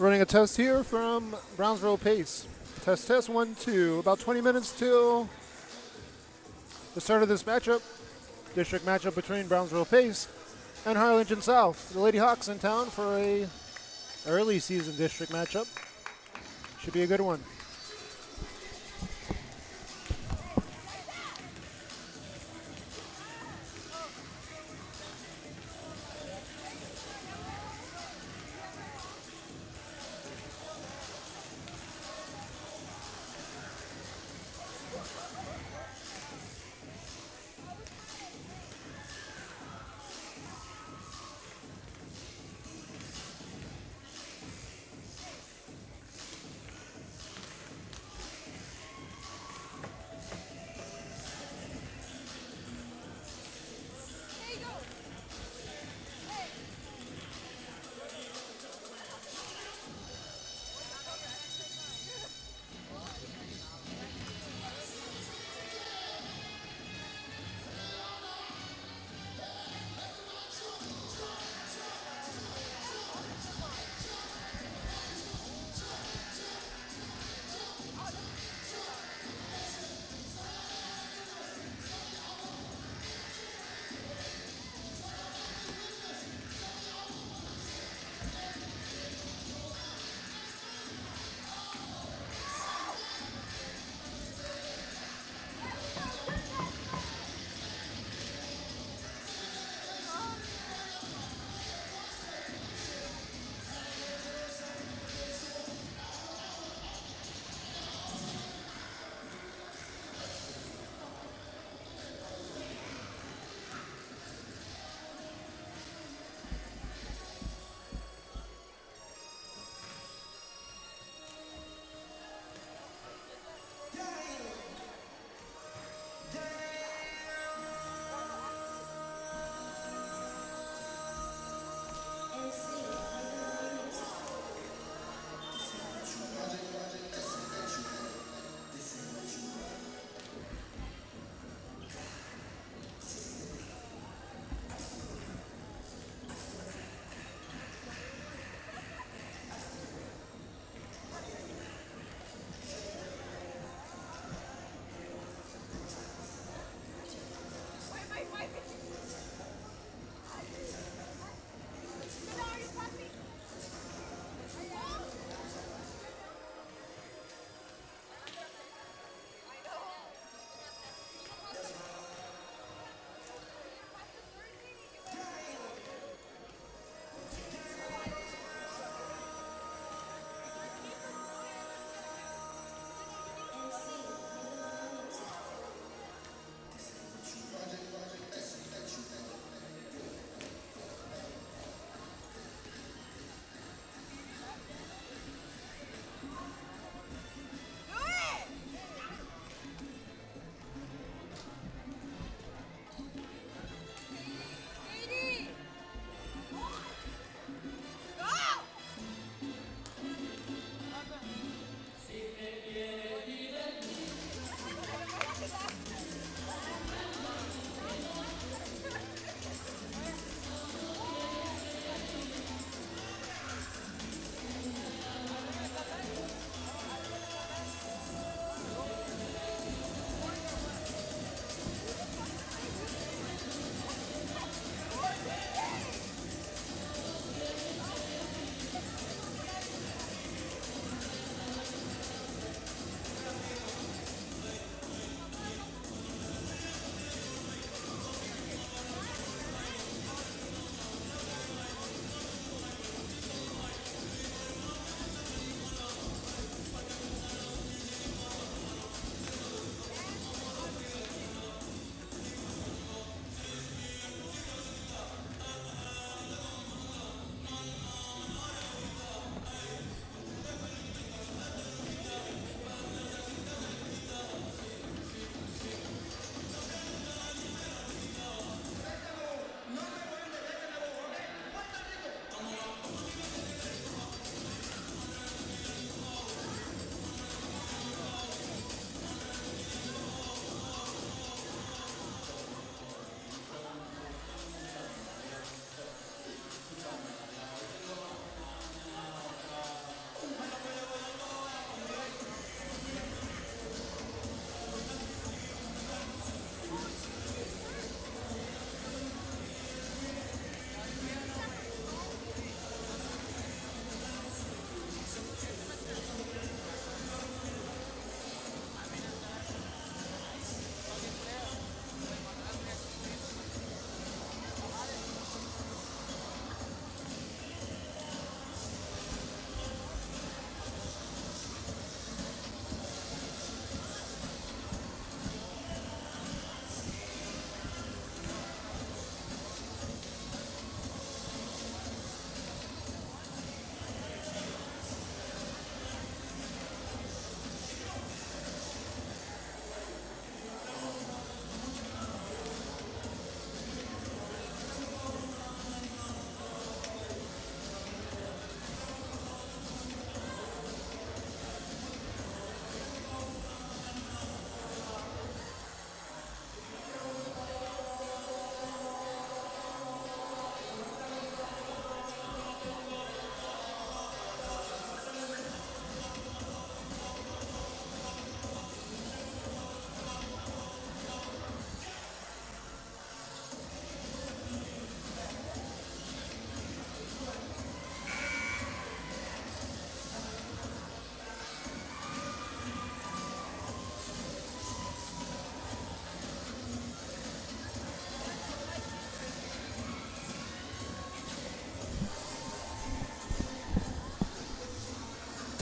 Running a test here from Brownsville Pace. Test 1, 2. About 20 minutes till the start of this matchup. District matchup between Brownsville Pace and Harlingen South. The Lady Hawks in town for a early season district matchup. Should be a good one.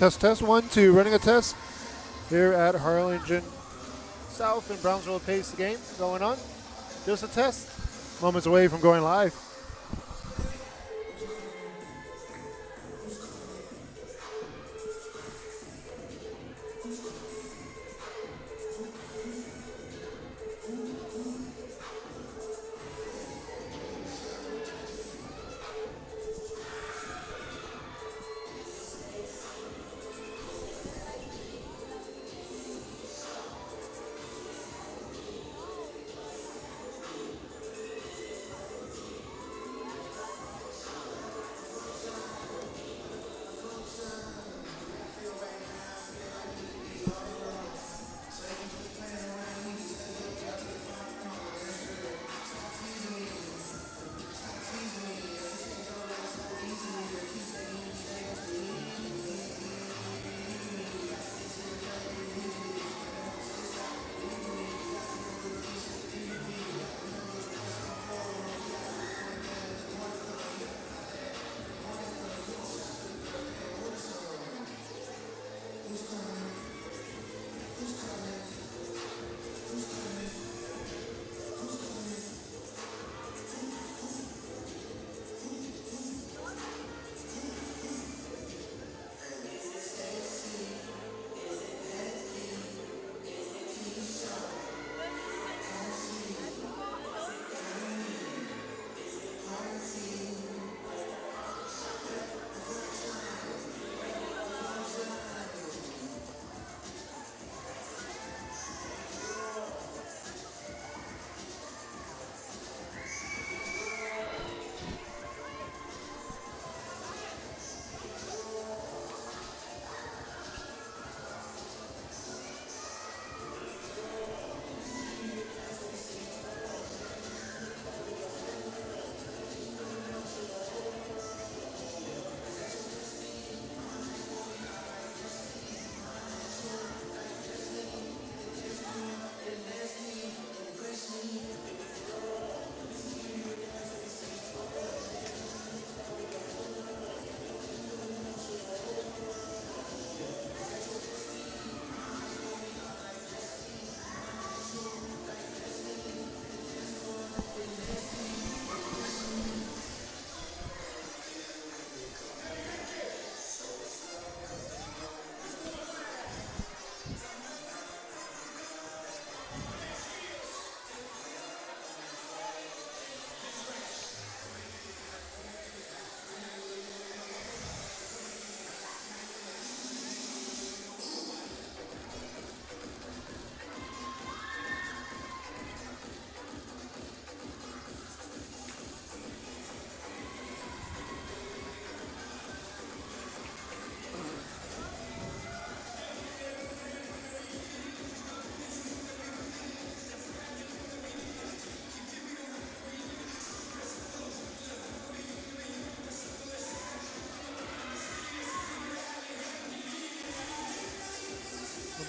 Test 1, 2. Running a test here at Harlingen South in Brownsville Pace. The game going on. Just a test. Moments away from going live.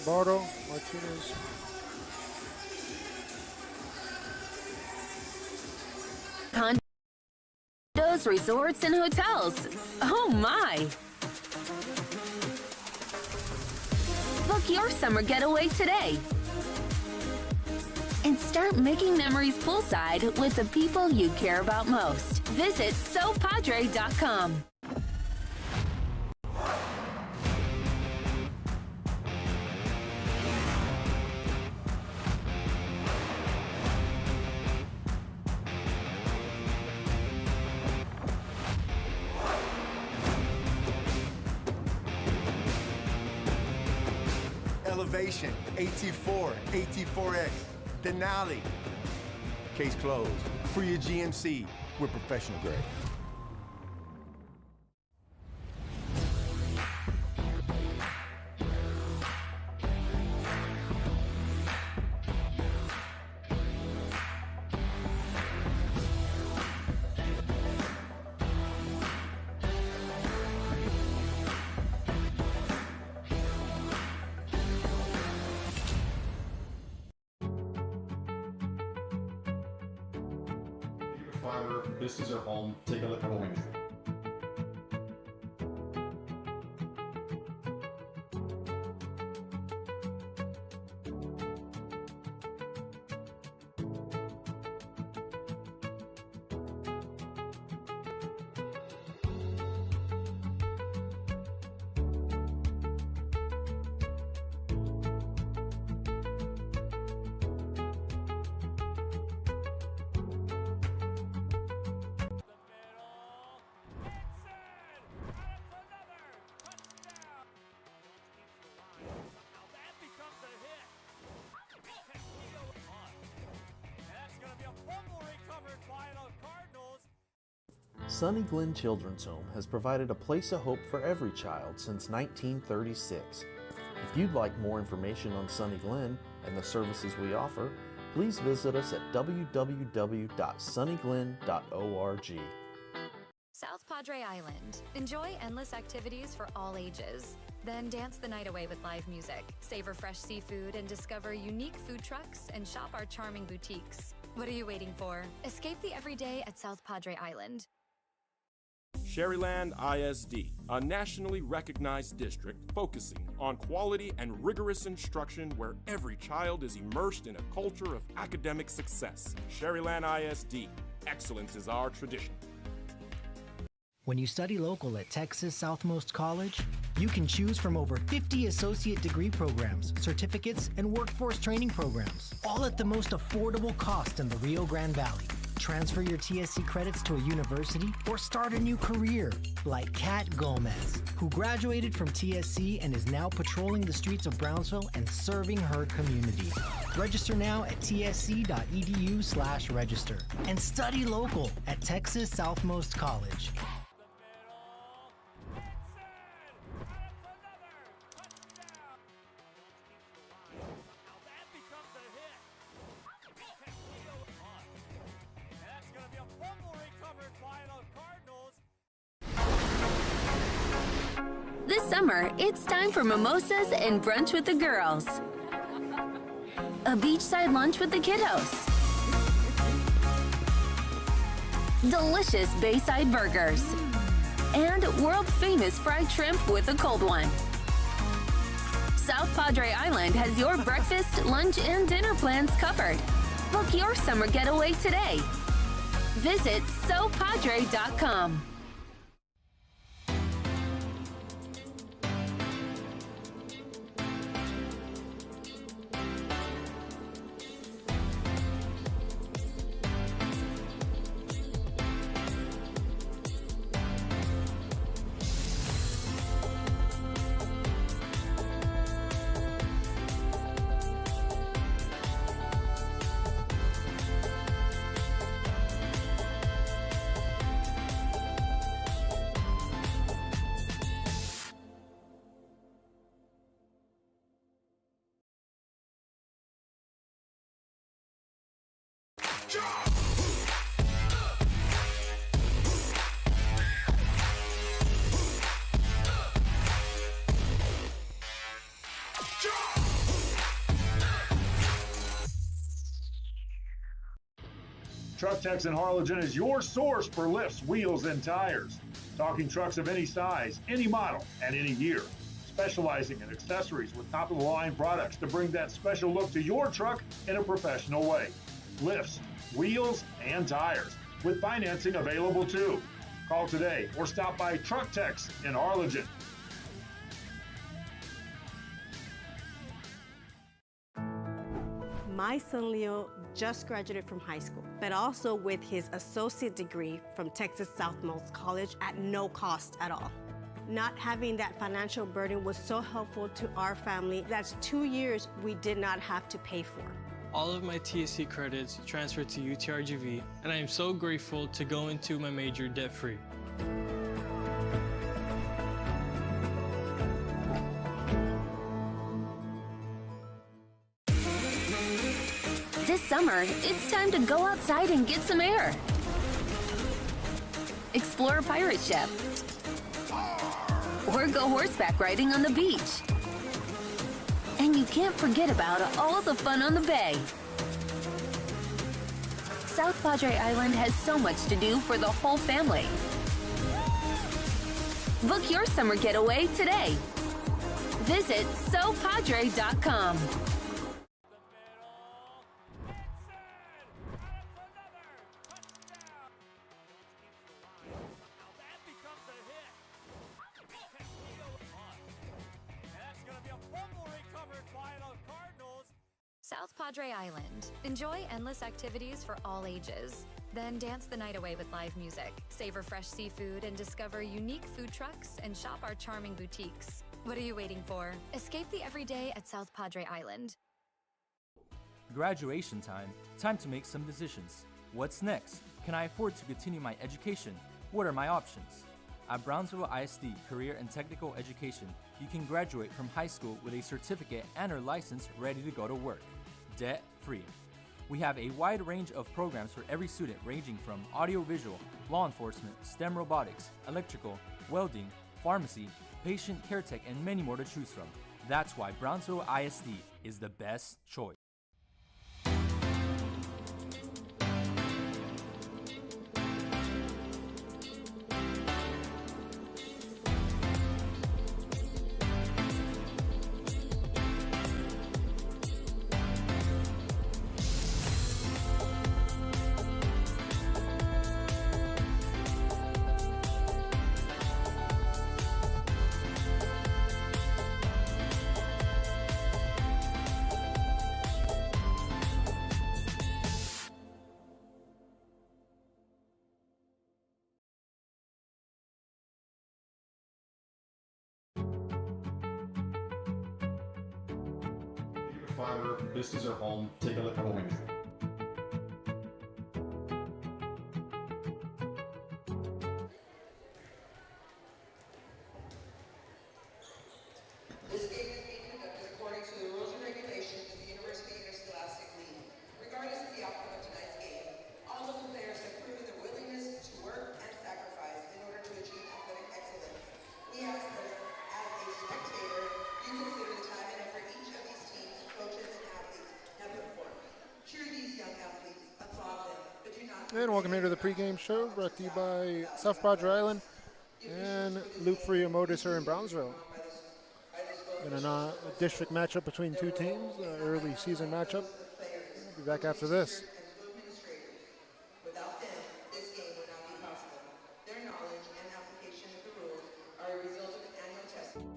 Lombardo, Martinez. Condos, resorts, and hotels. Oh my! Book your summer getaway today. And start making memories poolside with the people you care about most. Visit SoPadre.com. Elevation, AT4, AT4X, Denali. Case closed. For your GMC, we're professional grade. Fiber, this is our home. Take a look at what we do. Sunny Glen Children's Home has provided a place of hope for every child since 1936. If you'd like more information on Sunny Glen and the services we offer, please visit us at www.sunnyglen.org. South Padre Island. Enjoy endless activities for all ages. Then dance the night away with live music, savor fresh seafood, and discover unique food trucks and shop our charming boutiques. What are you waiting for? Escape the everyday at South Padre Island. Sherryland ISD, a nationally recognized district focusing on quality and rigorous instruction where every child is immersed in a culture of academic success. Sherryland ISD, excellence is our tradition. When you study local at Texas Southmost College, you can choose from over 50 associate degree programs, certificates, and workforce training programs, all at the most affordable cost in the Rio Grande Valley. Transfer your TSC credits to a university or start a new career, like Kat Gomez, who graduated from TSC and is now patrolling the streets of Brownsville and serving her community. Register now at tsc.edu/register and study local at Texas Southmost College. This summer, it's time for mimosas and brunch with the girls. A beachside lunch with the kiddos. Delicious Bayside burgers. And world-famous fried shrimp with a cold one. South Padre Island has your breakfast, lunch, and dinner plans covered. Book your summer getaway today. Visit sopadre.com. Truck Techs in Harlingen is your source for lifts, wheels, and tires. Talking trucks of any size, any model, and any year. Specializing in accessories with top-of-the-line products to bring that special look to your truck in a professional way. Lifts, wheels, and tires, with financing available too. Call today or stop by Truck Techs in Harlingen. My son Leo just graduated from high school, but also with his associate degree from Texas Southmost College at no cost at all. Not having that financial burden was so helpful to our family. That's 2 years we did not have to pay for. All of my TSC credits transferred to UTRGV, and I am so grateful to go into my major debt-free. This summer, it's time to go outside and get some air. Explore a pirate ship. Or go horseback riding on the beach. And you can't forget about all the fun on the bay. South Padre Island has so much to do for the whole family. Book your summer getaway today. Visit sopadre.com. South Padre Island. Enjoy endless activities for all ages. Then dance the night away with live music, savor fresh seafood, and discover unique food trucks and shop our charming boutiques. What are you waiting for? Escape the everyday at South Padre Island. Graduation time. Time to make some decisions. What's next? Can I afford to continue my education? What are my options? At Brownsville ISD Career and Technical Education, you can graduate from high school with a certificate and/or license ready to go to work, debt-free. We have a wide range of programs for every student ranging from audiovisual, law enforcement, STEM robotics, electrical, welding, pharmacy, patient care tech, and many more to choose from. That's why Brownsville ISD is the best choice. Fiber, this is our home. Take a look at what we do. This game is being conducted according to the rules and regulations of the University Interscholastic League. Regardless of the outcome of tonight's game, all of the players have proven their willingness to work and sacrifice in order to achieve athletic excellence. We ask that as a spectator, you consider the time and effort each of these teams, coaches, and athletes have put forth. Cheer these young athletes, applaud them, but do not... And welcome here to the pregame show brought to you by South Padre Island and Luke Friamotis here in Brownsville. In a district matchup between two teams, early season matchup. We'll be back after this. Without them, this game would not be possible. Their knowledge and application of the rules are a result of an annual testing.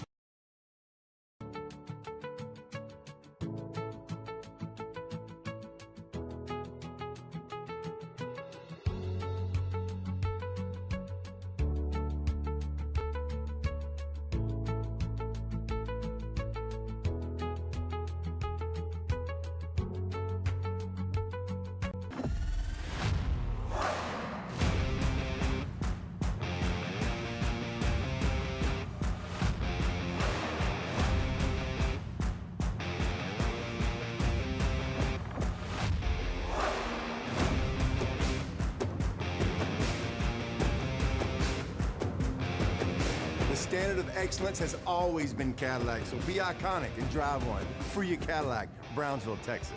The standard of excellence has always been Cadillac, so be iconic and drive one. Free your Cadillac, Brownsville, Texas.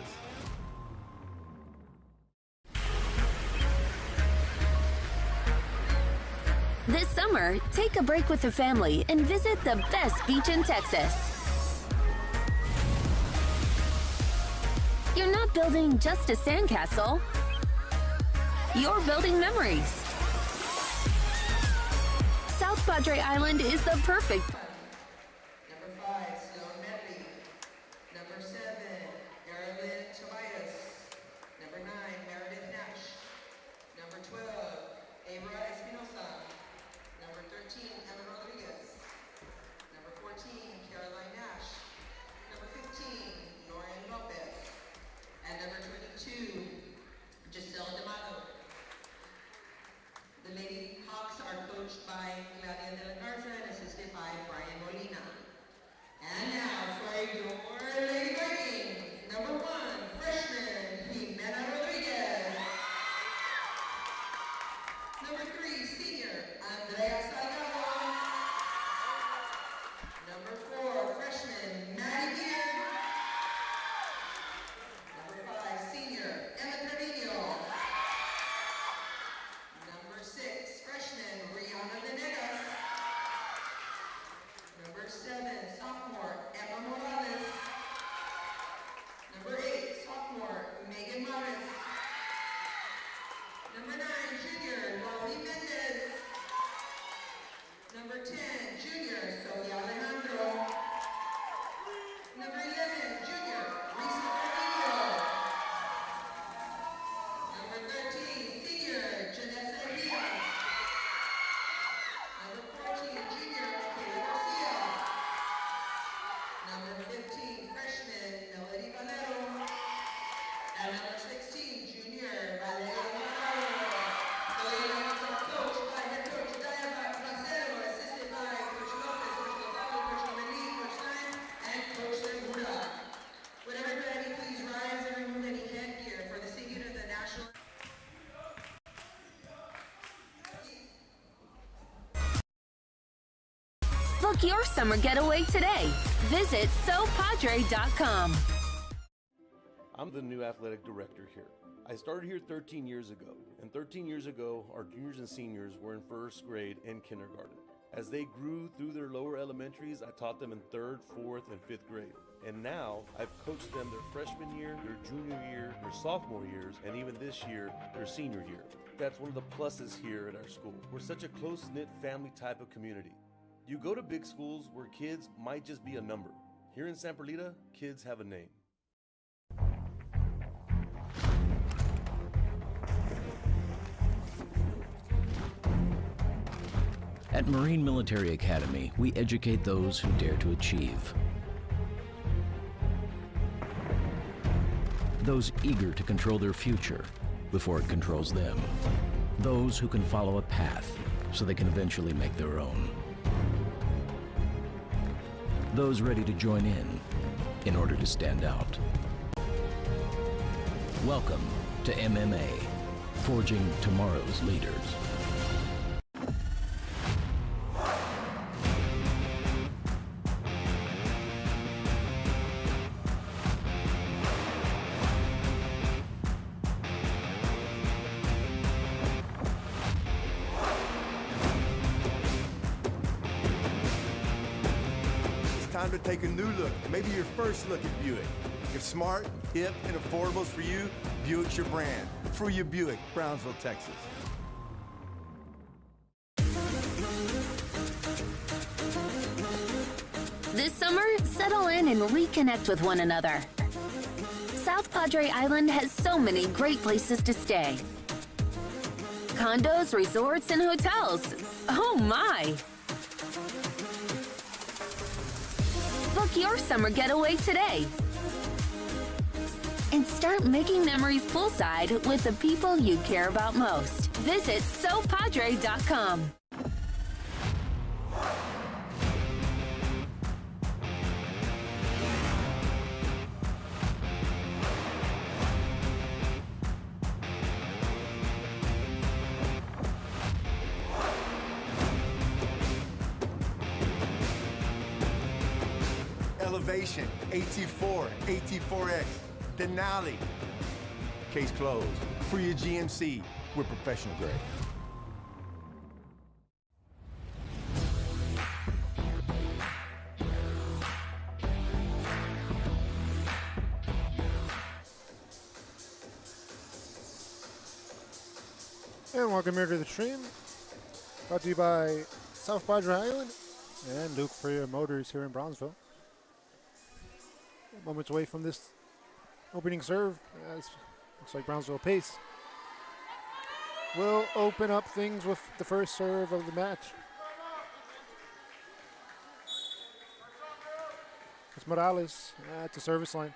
This summer, take a break with the family and visit the best beach in Texas. You're not building just a sandcastle. You're building memories. South Padre Island is the perfect. Number 5, Sloan Medley. Number 7, Aralyn Tobias. Number 9, Meredith Nash. Number 12, Abra Espinosa. Number 13, Emma Rodriguez. Number 14, Caroline Nash. Number 15, Lauren Lopez. And number 22, Giselle D'Amato. The Lady Hawks are coached by Claudia de la Garza and assisted by Brian Molina. And now for your Lady Vikings, number 1, freshman, Jimena Rodriguez. Number 3, senior, Andrea Salgado. Number 4, freshman, Maddie Beard. Number 5, senior, Emma Trevino. Number 6, freshman, Rihanna Venegas. Number 7, sophomore, Emma Morales. Book your summer getaway today. Visit SoPadre.com. I'm the new athletic director here. I started here 13 years ago, and 13 years ago, our juniors and seniors were in first grade and kindergarten. As they grew through their lower elementaries, I taught them in 3rd, 4th, and 5th grade. And now, I've coached them their freshman year, their junior year, their sophomore years, and even this year, their senior year. That's one of the pluses here at our school. We're such a close-knit family type of community. You go to big schools where kids might just be a number. Here in San Perlita, kids have a name. At Marine Military Academy, we educate those who dare to achieve. Those eager to control their future before it controls them. Those who can follow a path so they can eventually make their own. Those ready to join in order to stand out. Welcome to MMA, Forging Tomorrow's Leaders. Time to take a new look, maybe your first look at Buick. If smart, hip, and affordable is for you, Buick's your brand. For your Buick, Brownsville, Texas. This summer, settle in and reconnect with one another. South Padre Island has so many great places to stay. Condos, resorts, and hotels. Oh my! Book your summer getaway today. And start making memories poolside with the people you care about most. Visit SoPadre.com. Elevation, AT4, AT4X, Denali. Case closed. For your GMC, we're professional grade. And welcome here to the stream. Brought to you by South Padre Island and Luke Freer Motors here in Brownsville. Moments away from this opening serve. Looks like Brownsville pace will open up things with the first serve of the match. It's Morales at the service line.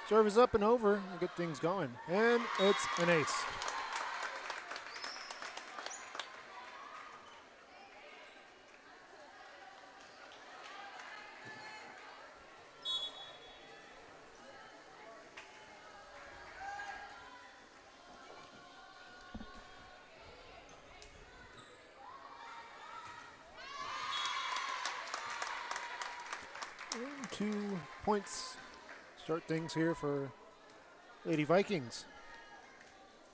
Serve is up and over and get things going. And it's an ace. And 2 points start things here for Lady Vikings.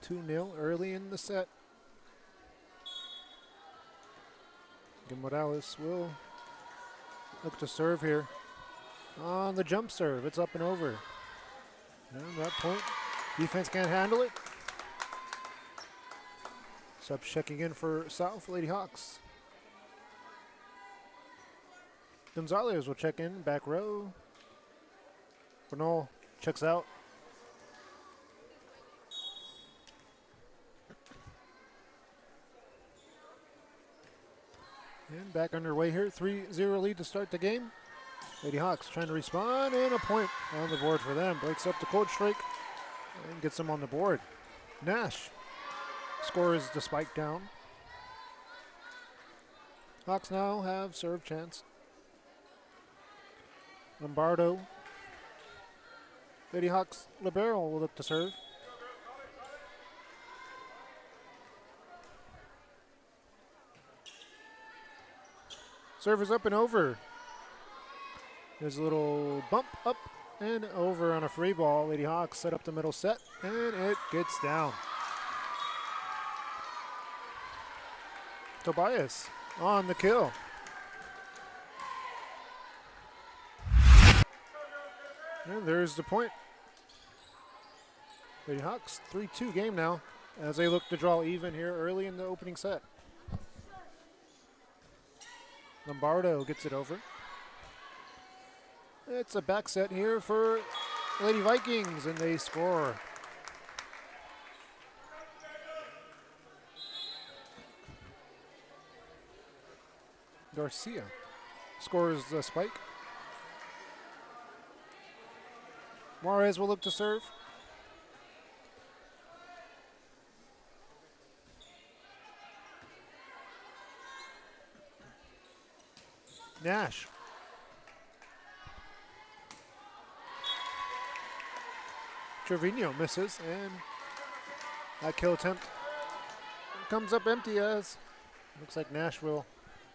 2-0 early in the set. And Morales will look to serve here. On the jump serve, it's up and over. And that point, defense can't handle it. Subs checking in for South, Lady Hawks. Gonzalez will check in, back row. Bernal checks out. And back underway here, 3-0 lead to start the game. Lady Hawks trying to respond, and a point on the board for them. Breaks up the cold strike and gets them on the board. Nash scores the spike down. Hawks now have serve chance. Lombardo. Lady Hawks libero will look to serve. Serve is up and over. There's a little bump up and over on a free ball. Lady Hawks set up the middle set, and it gets down. Tobias on the kill. And there's the point. Lady Hawks 3-2 game now as they look to draw even here early in the opening set. Lombardo gets it over. It's a back set here for Lady Vikings, and they score. Garcia scores the spike. Juarez will look to serve. Nash. Trevino misses, and that kill attempt comes up empty as looks like Nash will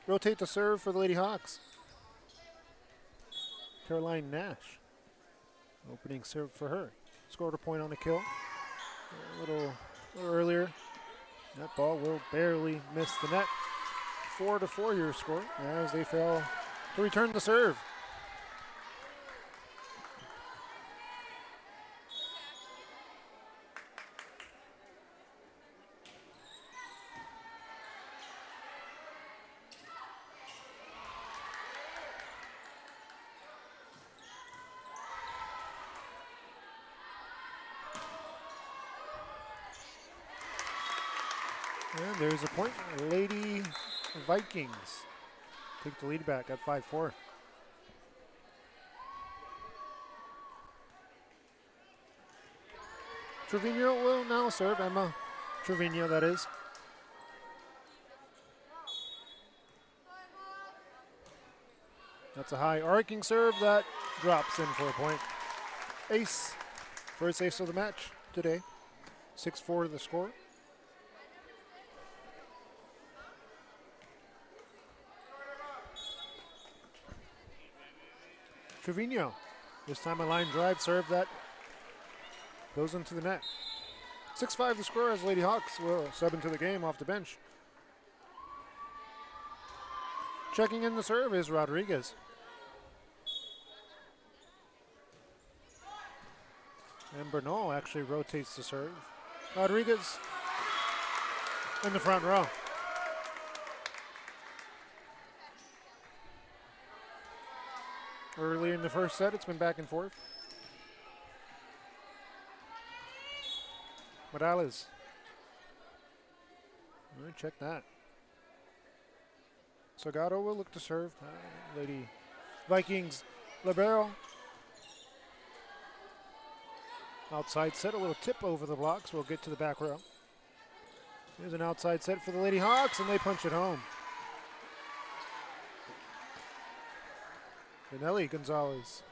rotate the serve for the Lady Hawks. Caroline Nash, opening serve for her. Scored a point on the kill. A little earlier. That ball will barely miss the net. 4-4 your score as they fail to return the serve. And there's a point. Lady Vikings take the lead back at 5-4. Trevino will now serve. Emma Trevino, that is. That's a high arcing serve that drops in for a point. Ace. First ace of the match today. 6-4 the score. Trevino, this time a line drive serve that goes into the net. 6-5 the score as Lady Hawks will sub into the game off the bench. Checking in the serve is Rodriguez. And Bernal actually rotates the serve. Rodriguez in the front row. Early in the first set, it's been back and forth. Morales. All right, check that. Salgado will look to serve. Lady Vikings, libero. Outside set, a little tip over the blocks. We'll get to the back row. Here's an outside set for the Lady Hawks, and they punch it home. Benelli Gonzalez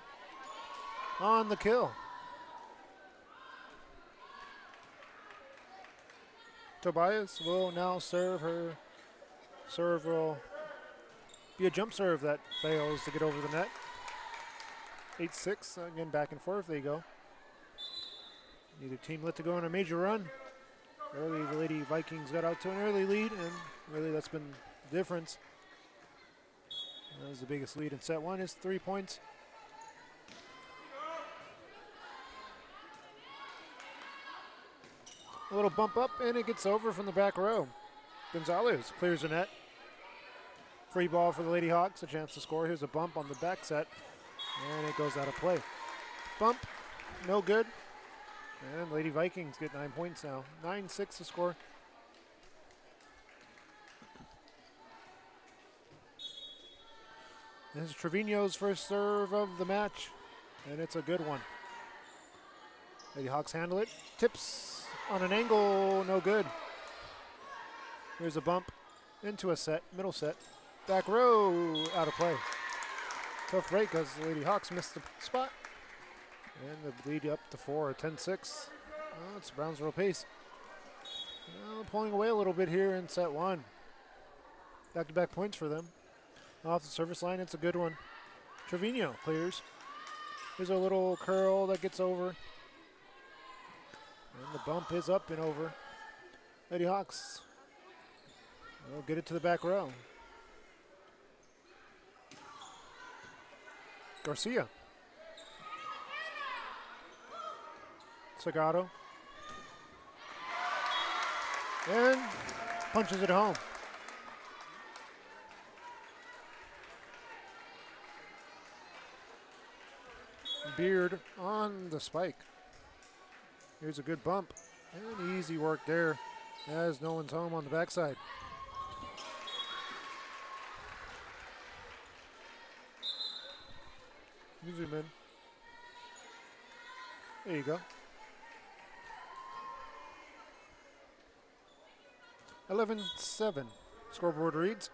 on the kill. Tobias will now serve. Her serve will be a jump serve that fails to get over the net. 8-6, again back and forth, there you go. Neither team let to go on a major run. Early, the Lady Vikings got out to an early lead, and really that's been the difference. That was the biggest lead in set one, is 3 points. A little bump up, and it gets over from the back row. Gonzalez clears the net. Free ball for the Lady Hawks, a chance to score. Here's a bump on the back set, and it goes out of play. Bump, no good. And Lady Vikings get 9 points now. 9-6 to score. This is Trevino's first serve of the match, and it's a good one. Lady Hawks handle it. Tips on an angle, no good. Here's a bump into a set, middle set. Back row, out of play. Tough break because the Lady Hawks missed the spot. And the lead up to 4, 10-6. Oh, it's Brownsville pace. Pulling away a little bit here in set one. Back-to-back points for them. Off the service line, it's a good one. Trevino clears. There's a little curl that gets over. And the bump is up and over. Lady Hawks will get it to the back row. Garcia. Sagato. And punches it home. Beard on the spike. Here's a good bump. And easy work there as no one's home on the backside. You zoom in. There you go. 11-7. Scoreboard reads.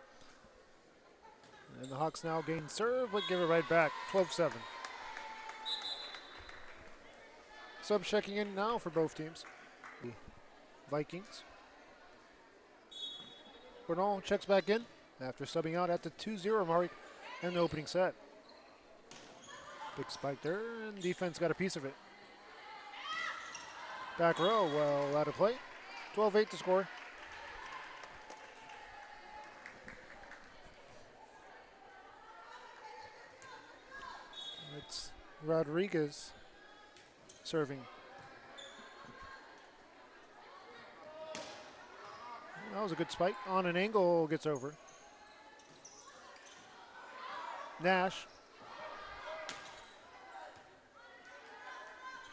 And the Hawks now gain serve, but give it right back. 12-7. Subs checking in now for both teams. The Vikings. Bernal checks back in after subbing out at the 2-0 mark in the opening set. Big spike there, and defense got a piece of it. Back row, well out of play. 12-8 to score. It's Rodriguez serving. That was a good spike. On an angle, gets over. Nash.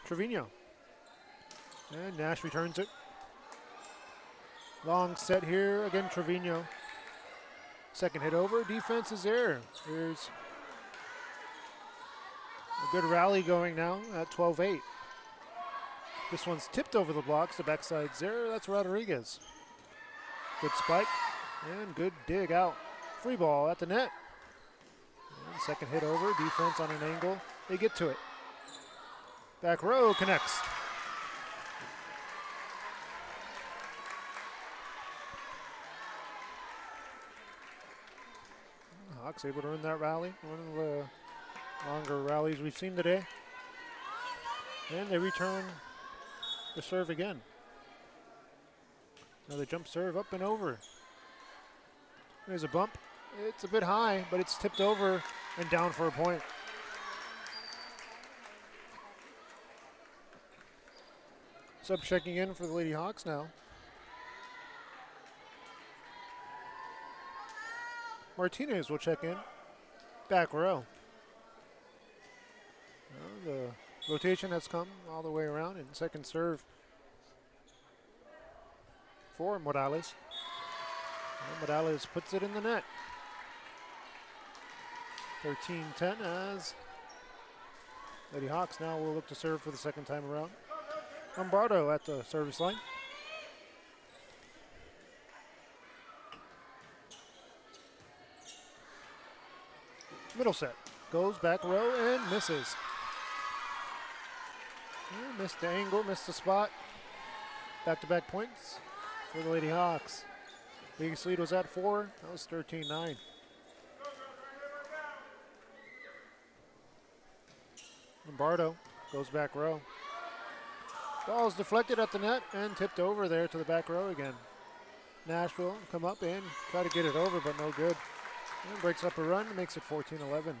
Trevino. And Nash returns it. Long set here. Again, Trevino. Second hit over. Defense is there. Here's a good rally going now at 12-8. This one's tipped over the blocks. The backside's there. That's Rodriguez. Good spike and good dig out. Free ball at the net. And second hit over. Defense on an angle. They get to it. Back row connects. Hawks able to win that rally. One of the longer rallies we've seen today. And they return the serve again. Another jump serve up and over. There's a bump. It's a bit high, but it's tipped over and down for a point. Sub checking in for the Lady Hawks now. Martinez will check in. Back row. Well, the rotation has come all the way around, and second serve for Morales. And Morales puts it in the net. 13-10 as Lady Hawks now will look to serve for the second time around. Lombardo at the service line. Middle set. Goes back row and misses. Missed the angle, missed the spot. Back-to-back points for the Lady Hawks. Biggest lead was at 4. That was 13-9. Lombardo goes back row. Ball is deflected at the net and tipped over there to the back row again. Nashville come up and try to get it over, but no good. And breaks up a run, makes it 14-11.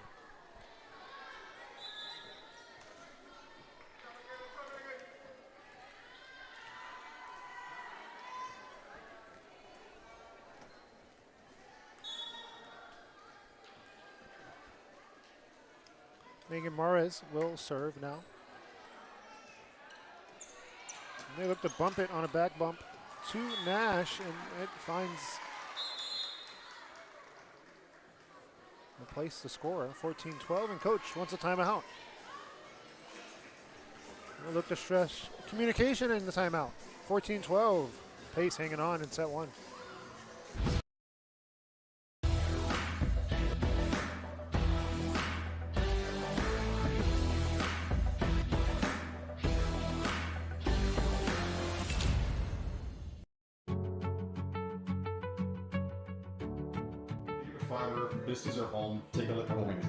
Megan Morris will serve now. And they look to bump it on a back bump to Nash, and it finds a place to score. 14-12, and coach wants a timeout. We'll look to stress communication in the timeout. 14-12, pace hanging on in set one. Father, this is our home. Take a look at what we do.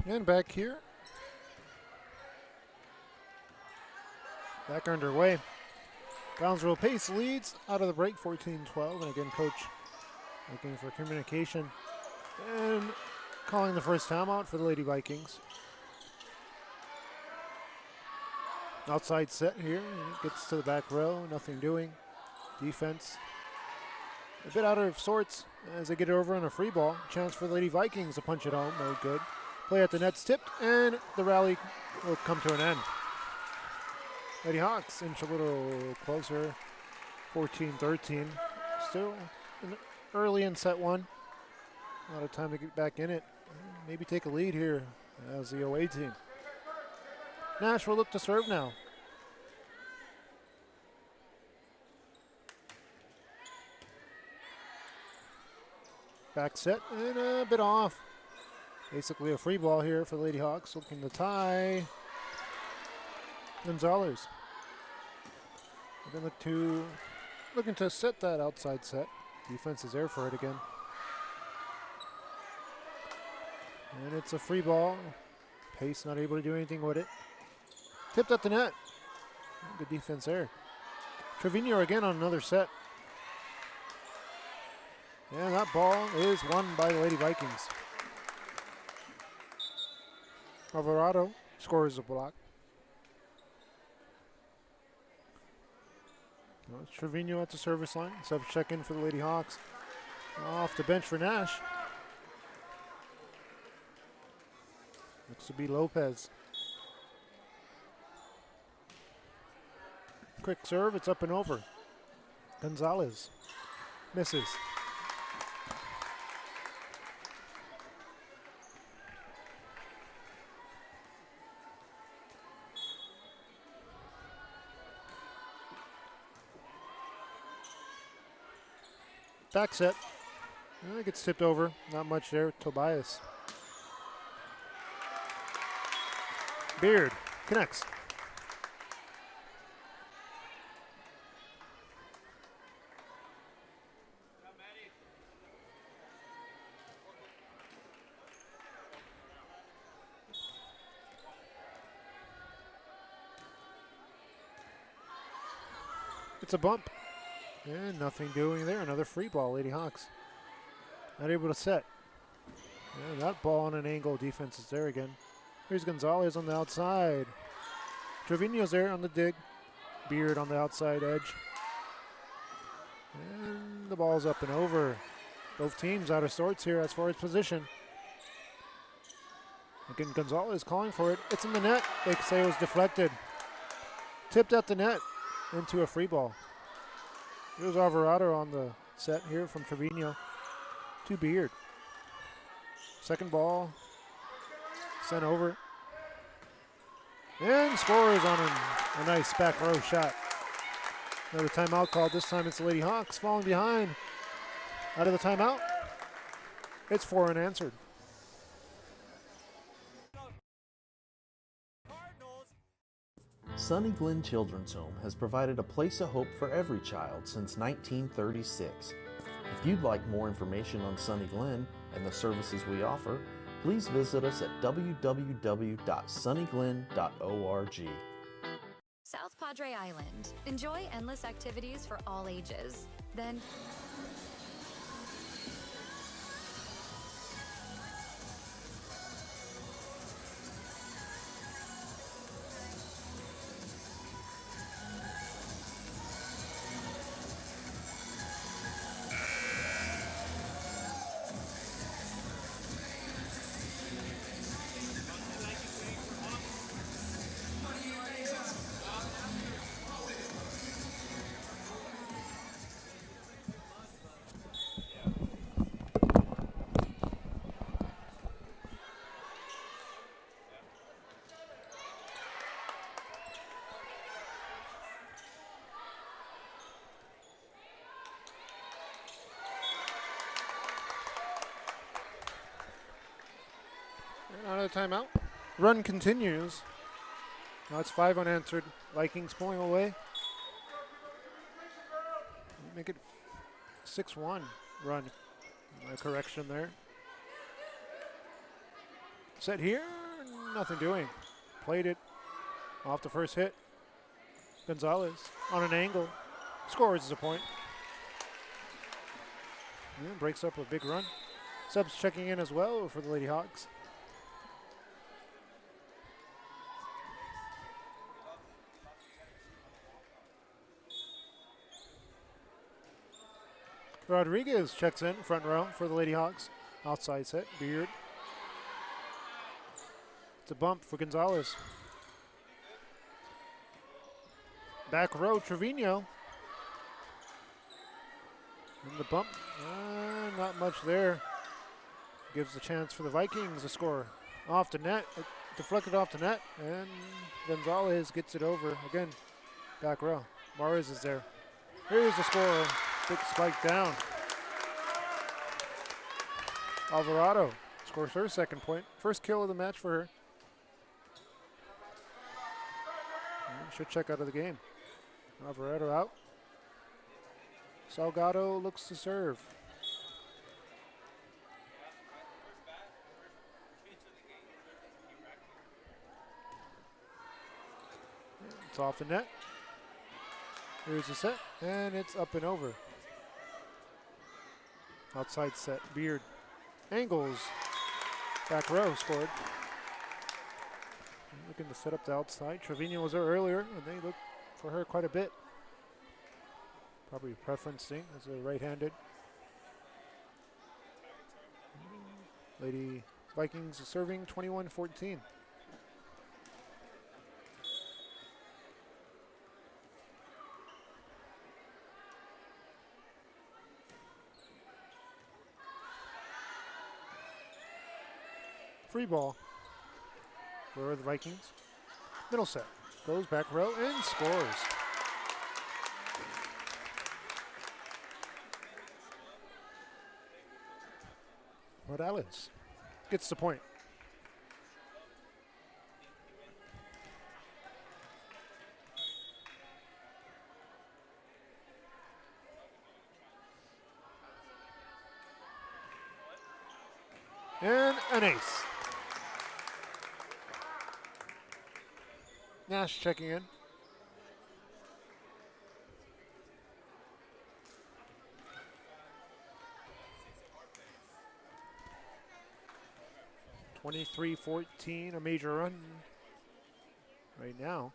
And back here. Back underway. Brownsville Pace leads out of the break 14-12. And again, coach looking for communication and calling the first timeout for the Lady Vikings. Outside set here. Gets to the back row. Nothing doing. Defense a bit out of sorts as they get it over on a free ball. Chance for the Lady Vikings to punch it home. No good. Play at the net's tipped, and the rally will come to an end. Lady Hawks inch a little closer, 14-13. Still early in set one. A lot of time to get back in it. Maybe take a lead here as the away team. Nash will look to serve now. Back set and a bit off. Basically a free ball here for the Lady Hawks, looking to tie Gonzalez. They're looking to set that outside set. Defense is there for it again. And it's a free ball. Pace not able to do anything with it. Tipped at the net. Good defense there. Trevino again on another set. And that ball is won by the Lady Vikings. Alvarado scores a block. Well, it's Trevino at the service line. Sub check in for the Lady Hawks. Off the bench for Nash. Looks to be Lopez. Quick serve, it's up and over. Gonzalez misses. Back set. It gets tipped over. Not much there. Tobias. Beard connects. It's a bump. And nothing doing there. Another free ball, Lady Hawks. Not able to set. And that ball on an angle. Defense is there again. Here's Gonzalez on the outside. Trevino's there on the dig. Beard on the outside edge. And the ball's up and over. Both teams out of sorts here as far as position. Again, Gonzalez calling for it. It's in the net. They say it was deflected. Tipped at the net into a free ball. Here's Alvarado on the set here from Trevino to Beard. Second ball sent over. And scores on a nice back row shot. Another timeout called. This time it's the Lady Hawks falling behind. Out of the timeout, it's 4 unanswered. Sunny Glen Children's Home has provided a place of hope for every child since 1936. If you'd like more information on Sunny Glen and the services we offer, please visit us at www.sunnyglen.org. South Padre Island. Enjoy endless activities for all ages. Then Another timeout. Run continues. Now it's 5 unanswered. Vikings pulling away. Make it 6-1 run. A correction there. Set here, nothing doing. Played it off the first hit. Gonzalez on an angle. Scores a point. Yeah, breaks up a big run. Subs checking in as well for the Lady Hawks. Rodriguez checks in front row for the Lady Hawks. Outside set, Beard. It's a bump for Gonzalez. Back row, Trevino. And the bump, not much there. Gives the chance for the Vikings to score. Off the net, deflected off the net, and Gonzalez gets it over. Again, back row. Mares is there. Here's the score. Big spike down. Alvarado scores her second point. First kill of the match for her. And should check out of the game. Alvarado out. Salgado looks to serve. It's off the net. Here's the set, and it's up and over. Outside set, Beard. Angles. Back row scored. Looking to set up the outside. Trevino was there earlier, and they look for her quite a bit. Probably preferencing as a right-handed. Lady Vikings serving 21-14. Free ball. Where are the Vikings? Middle set. Goes back row and scores. Morales gets the point. And an ace. Nash checking in. (23-14), a major run right now.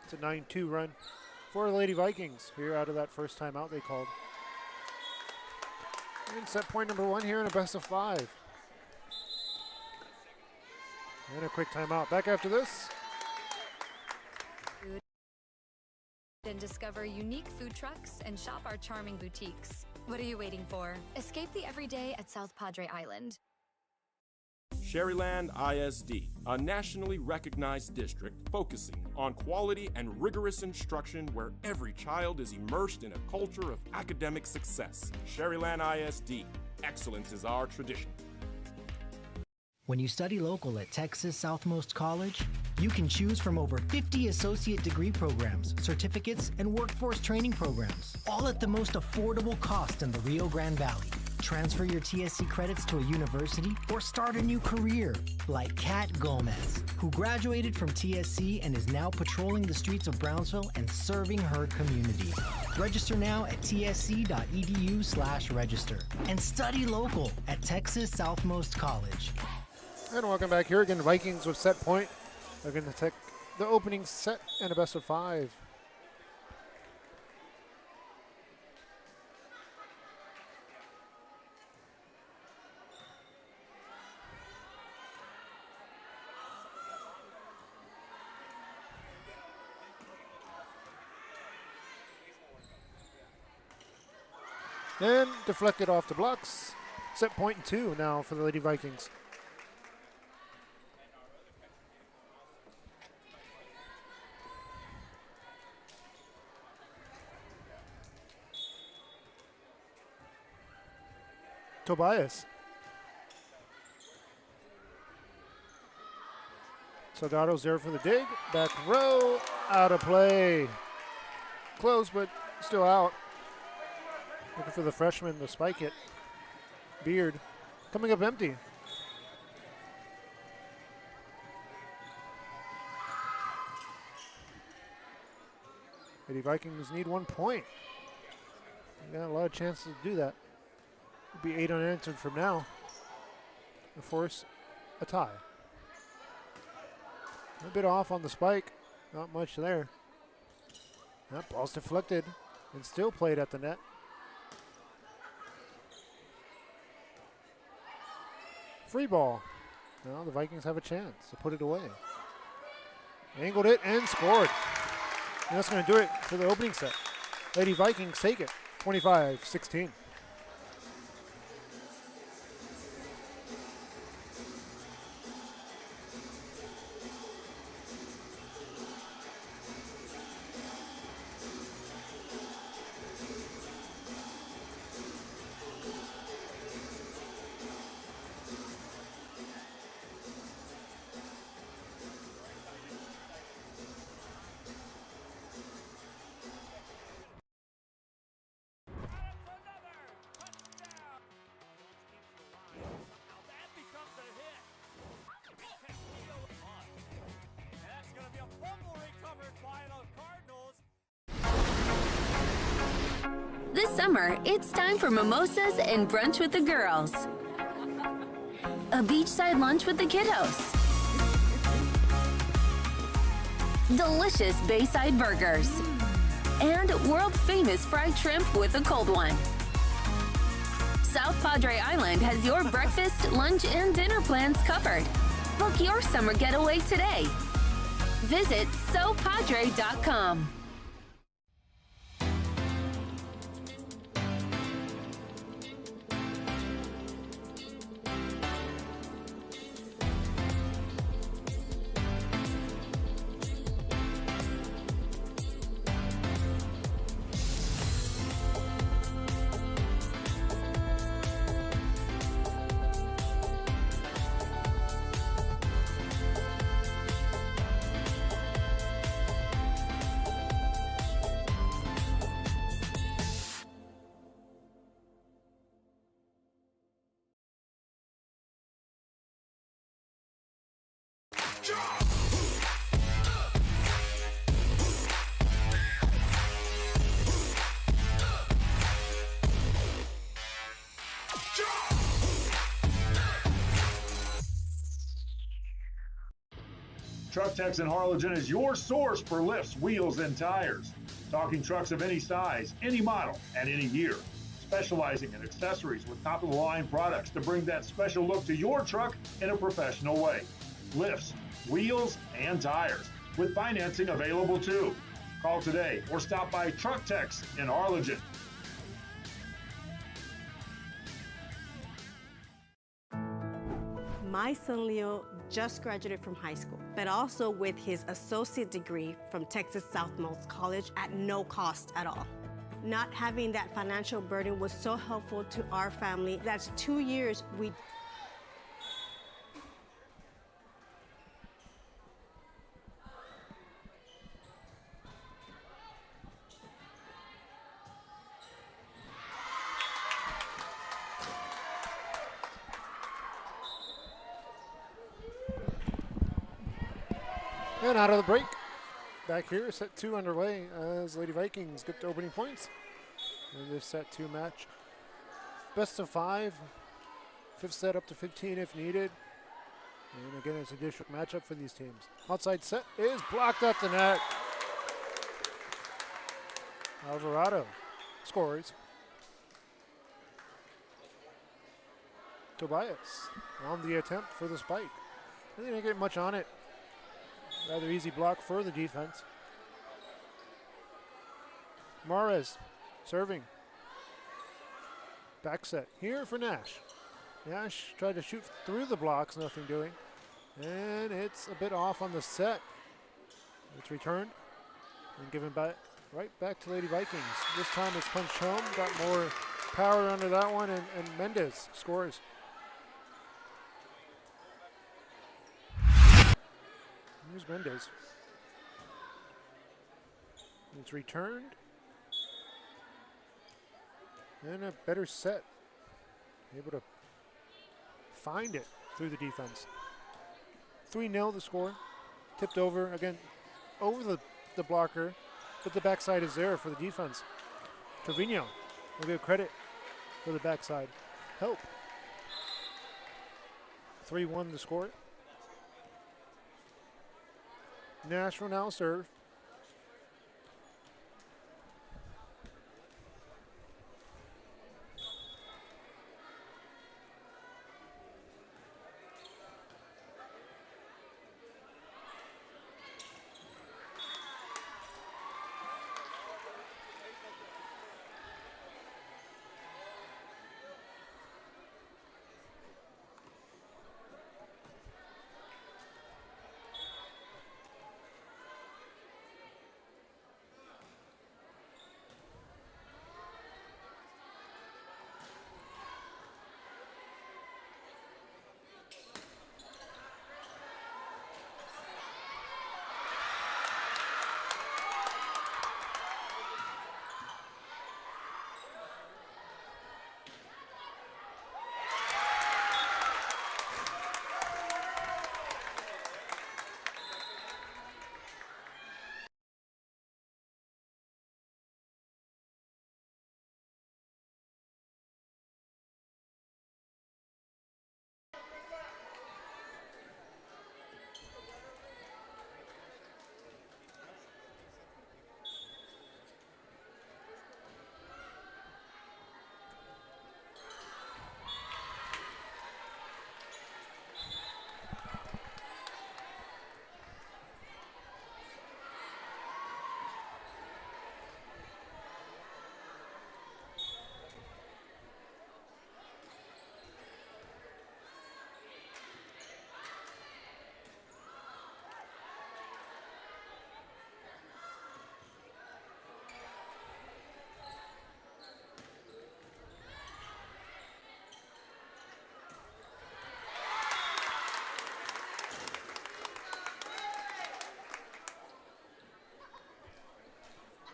It's a 9-2 run for the Lady Vikings here out of that first time out they called. And set point number 1 here in a best of 5. And a quick timeout. Back after this. And discover unique food trucks and shop our charming boutiques. What are you waiting for? Escape the everyday at South Padre Island. Sherryland ISD, a nationally recognized district focusing on quality and rigorous instruction where every child is immersed in a culture of academic success. Sherryland ISD, excellence is our tradition. When you study local at Texas Southmost College, you can choose from over 50 associate degree programs, certificates, and workforce training programs, all at the most affordable cost in the Rio Grande Valley. Transfer your TSC credits to a university or start a new career, like Kat Gomez, who graduated from TSC and is now patrolling the streets of Brownsville and serving her community. Register now at tsc.edu/register and study local at Texas Southmost College. And welcome back here again. Vikings with set point. They're going to take the opening set and a best of 5. Then deflected off the blocks. Set point 2 now for the Lady Vikings. Tobias Soldado's there for the dig. Back row, out of play. Close, but still out. Looking for the freshman to spike it. Beard coming up empty. Lady Vikings need 1 point. They got a lot of chances to do that. It'll be 8 unanswered from now. And force a tie. A bit off on the spike. Not much there. That ball's deflected and still played at the net. Free ball. Now the Vikings have a chance to put it away. Angled it and scored. And that's going to do it for the opening set. Lady Vikings take it, 25-16. This summer, it's time for mimosas and brunch with the girls. A beachside lunch with the kiddos. Delicious bayside burgers. And world-famous fried shrimp with a cold one. South Padre Island has your breakfast, lunch, and dinner plans covered. Book your summer getaway today. Visit SoPadre.com. Truck Techs in Harlingen is your source for lifts, wheels, and tires. Talking trucks of any size, any model, and any year. Specializing in accessories with top-of-the-line products to bring that special look to your truck in a professional way. Lifts, wheels, and tires, with financing available too. Call today or stop by Truck Techs in Harlingen. My son Leo just graduated from high school, but also with his associate degree from Texas Southmost College at no cost at all. Not having that financial burden was so helpful to our family. That's 2 years we And out of the break. Back here, set 2 underway as Lady Vikings get the opening points in this set 2 match. Best of 5. 5th set up to 15 if needed. And again, it's a district matchup for these teams. Outside set is blocked at the net. Alvarado scores. Tobias on the attempt for the spike. They didn't get much on it. Rather easy block for the defense. Mares serving. Back set here for Nash. Nash tried to shoot through the blocks, nothing doing. And it's a bit off on the set. It's returned and given back right back to Lady Vikings. This time it's punched home, got more power under that one, and Mendez scores. Here's Mendez. It's returned. And a better set. Able to find it through the defense. 3-0 the score. Tipped over, again, over the blocker, but the backside is there for the defense. Trevino will give credit for the backside. Help. 3-1 the score. Nash will now serve.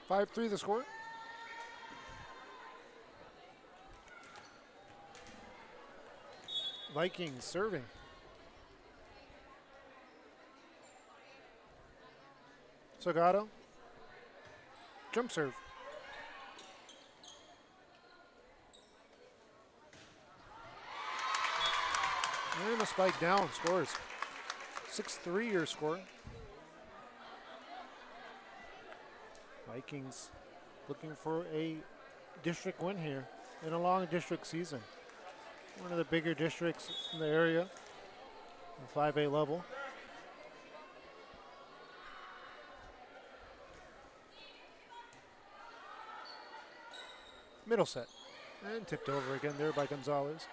Five-3 the score. Vikings serving. Salgado. Jump serve. And a spike down, scores. 6-3 your score. Vikings looking for a district win here in a long district season. One of the bigger districts in the area, the 5A level. Middle set. And tipped over again there by Gonzalez.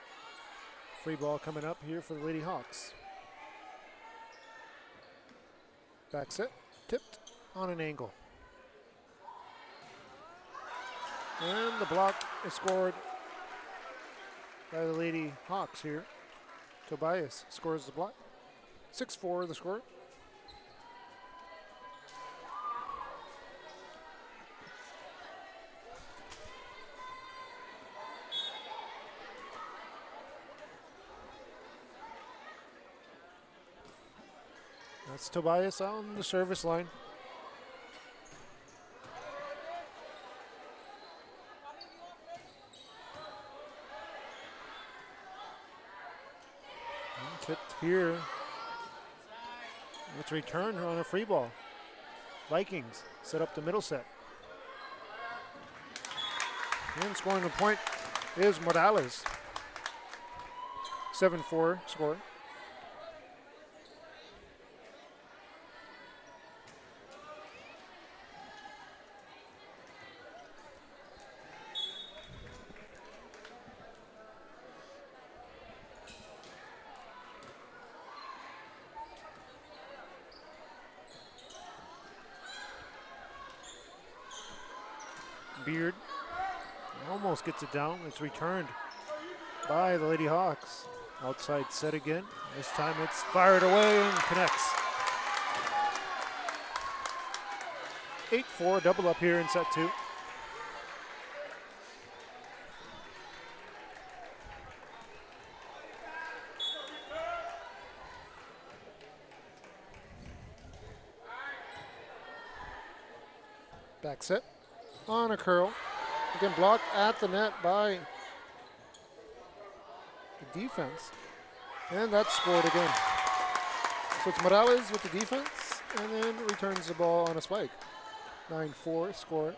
Free ball coming up here for the Lady Hawks. Back set, tipped on an angle. And the block is scored by the Lady Hawks here. Tobias scores the block. 6-4 the score. That's Tobias on the service line. And tipped here. It's returned on a free ball. Vikings set up the middle set. And scoring the point is Morales. 7-4 score. Beard almost gets it down. It's returned by the Lady Hawks. Outside set again. This time it's fired away and connects. 8-4, double up here in set 2. Back set on a curl. Again, blocked at the net by the defense. And that's scored again. So it's Morales with the defense, and then returns the ball on a spike. 9-4 score.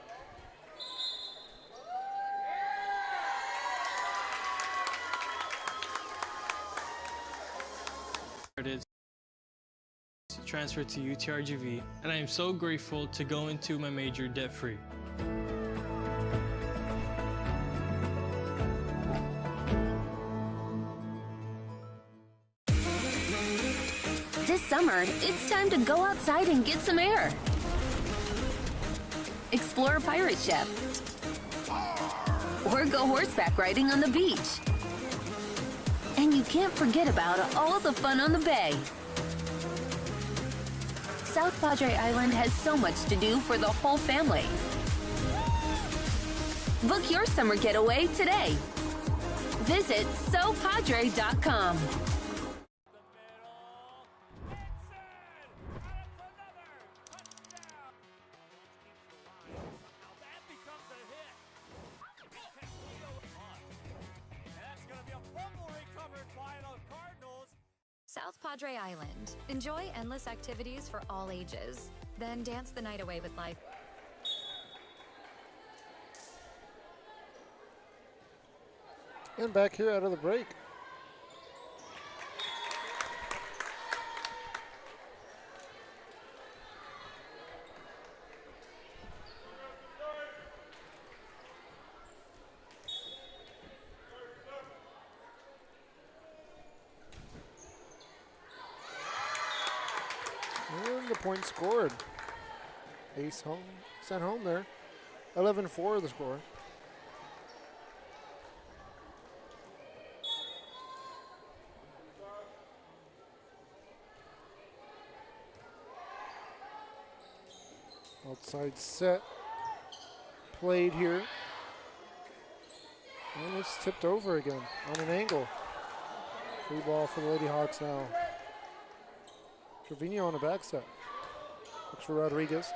Transferred to UTRGV, and I am so grateful to go into my major debt-free. This summer, it's time to go outside and get some air. Explore a pirate ship. Or go horseback riding on the beach. And you can't forget about all the fun on the bay. South Padre Island has so much to do for the whole family. Book your summer getaway today. Visit SoPadre.com. South Padre Island. Enjoy endless activities for all ages. Then dance the night away with life. And back here out of the break. And the point scored. Ace home, sent home there. 11-4 the score. Outside set played here. And it's tipped over again on an angle. Free ball for the Lady Hawks now. Trevino on the back set. Looks for Rodriguez.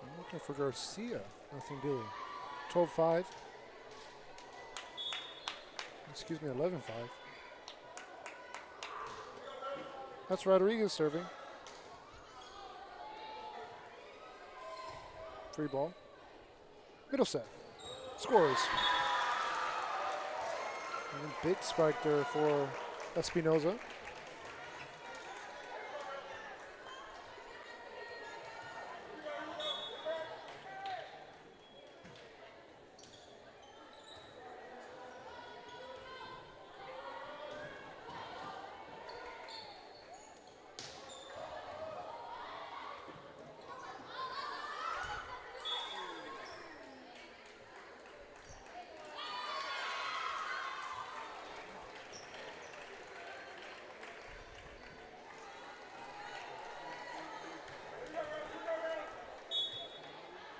I'm looking for Garcia. Nothing doing. 12-5. Excuse me, 11-5. That's Rodriguez serving. Free ball. Middle set. Scores. And a big spike there for Espinoza.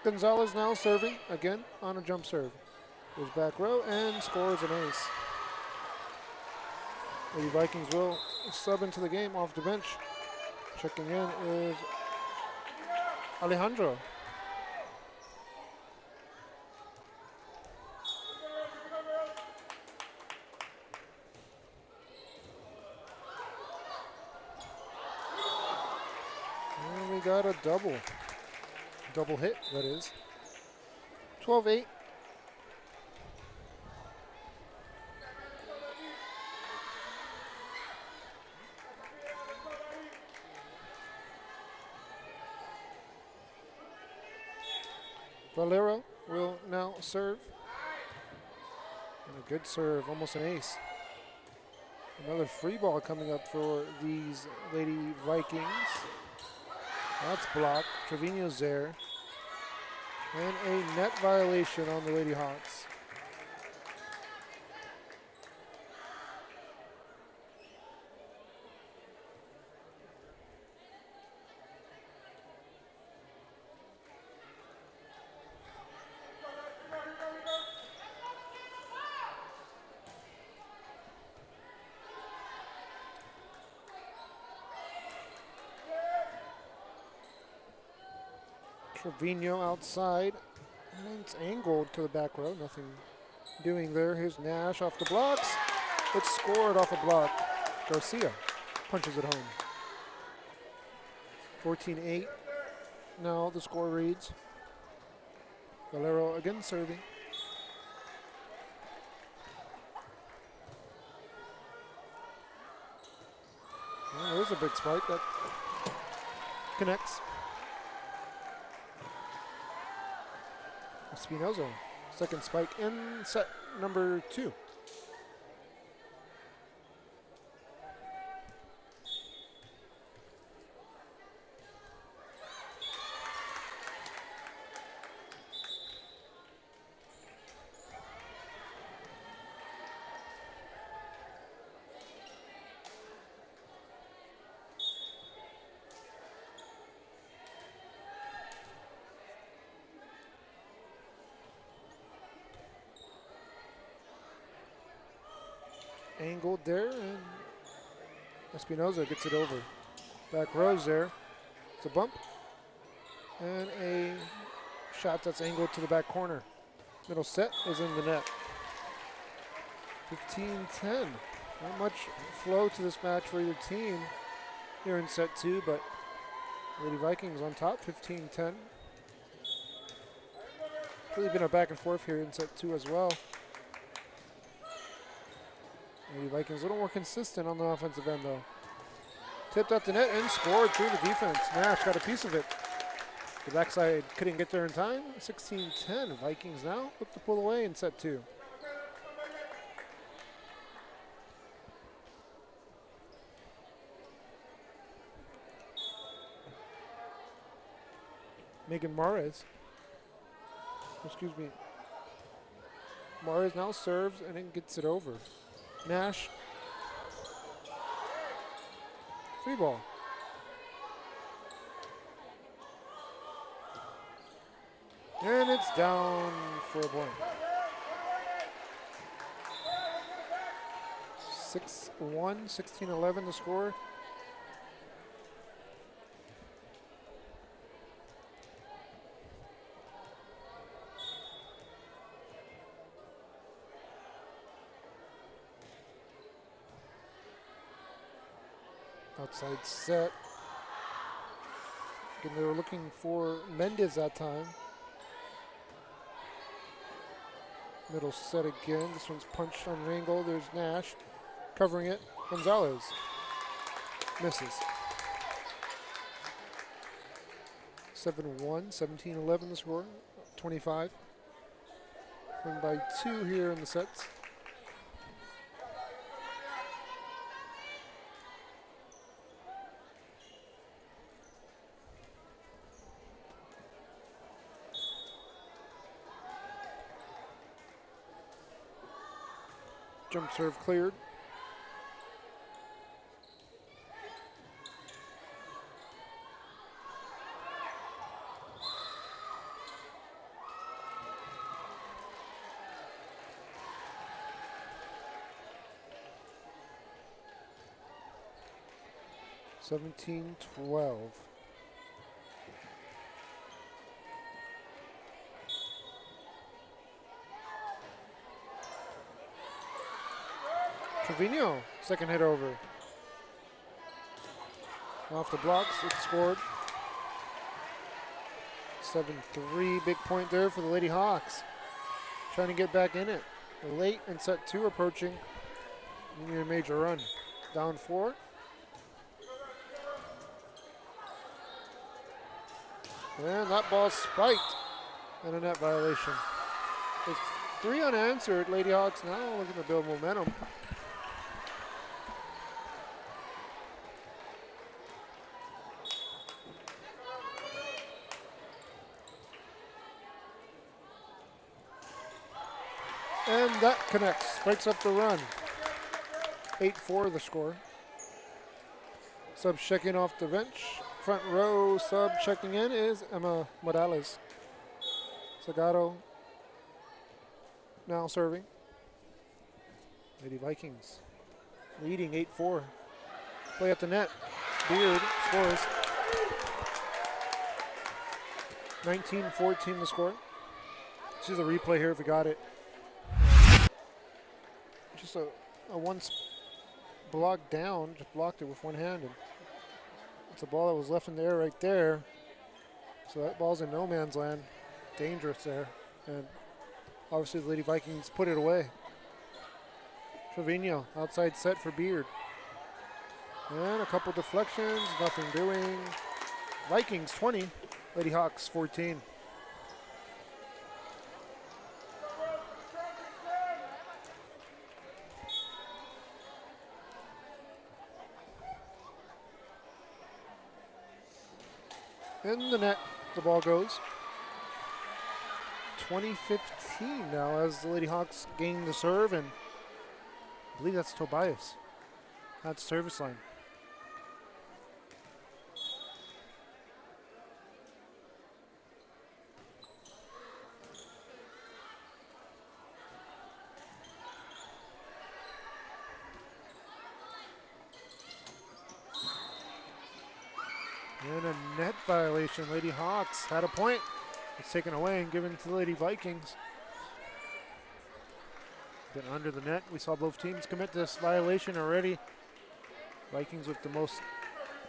Gonzalez now serving again on a jump serve. Goes back row and scores an ace. The Vikings will sub into the game off the bench. Checking in is Alejandro. And we got a double. Double hit, that is. 12-8. Valero will now serve. And a good serve, almost an ace. Another free ball coming up for these Lady Vikings. That's blocked. Trevino's there. And a net violation on the Lady Hawks. Trevino outside, and it's angled to the back row. Nothing doing there. Here's Nash off the blocks. It's scored off a block. Garcia punches it home. 14-8. Now the score reads. Valero again serving. Well, there's a big spike that connects. Espinoza, second spike in set number 2. Angled there, and Espinoza gets it over. Back rows there. It's a bump. And a shot that's angled to the back corner. Middle set is in the net. 15-10. Not much flow to this match for either team here in set 2, but Lady Vikings on top, 15-10. Really been a back and forth here in set 2 as well. Lady Vikings a little more consistent on the offensive end though. Tipped up the net and scored through the defense. Nash got a piece of it. The backside couldn't get there in time. 16-10. Vikings now look to pull away in set 2. Megan Mares. Excuse me. Mares now serves and then gets it over. Nash. Free ball. And it's down for a point. 6-1, 16-11 the score. Outside set. Again, they were looking for Mendez that time. Middle set again. This one's punched on an angle. There's Nash covering it. Gonzalez misses. 7-1, 17-11 the score. 25. Win by 2 here in the sets. Jump serve cleared. (17-12). Trevino, second hit over. Off the blocks, it's scored. 7-3, big point there for the Lady Hawks. Trying to get back in it. They're late in set 2 approaching. You need a major run. Down 4. And that ball spiked. And a net violation. It's 3 unanswered. Lady Hawks now looking to build momentum. And that connects, breaks up the run. 8-4 the score. Subs checking off the bench. Front row sub checking in is Emma Morales. Sagado now serving. Lady Vikings leading 8-4. Play at the net. Beard scores. 19-14 the score. This is a replay here if we got it. Just a once blocked down, just blocked it with one hand. And it's a ball that was left in the air right there. So that ball's in no man's land. Dangerous there. And obviously the Lady Vikings put it away. Trevino, outside set for Beard. And a couple deflections, nothing doing. Vikings 20, Lady Hawks 14. In the net, the ball goes. 2015 now as the Lady Hawks gain the serve, and I believe that's Tobias. That's service line. And a net violation. Lady Hawks had a point. It's taken away and given to the Lady Vikings. Been under the net. We saw both teams commit this violation already. Vikings with the most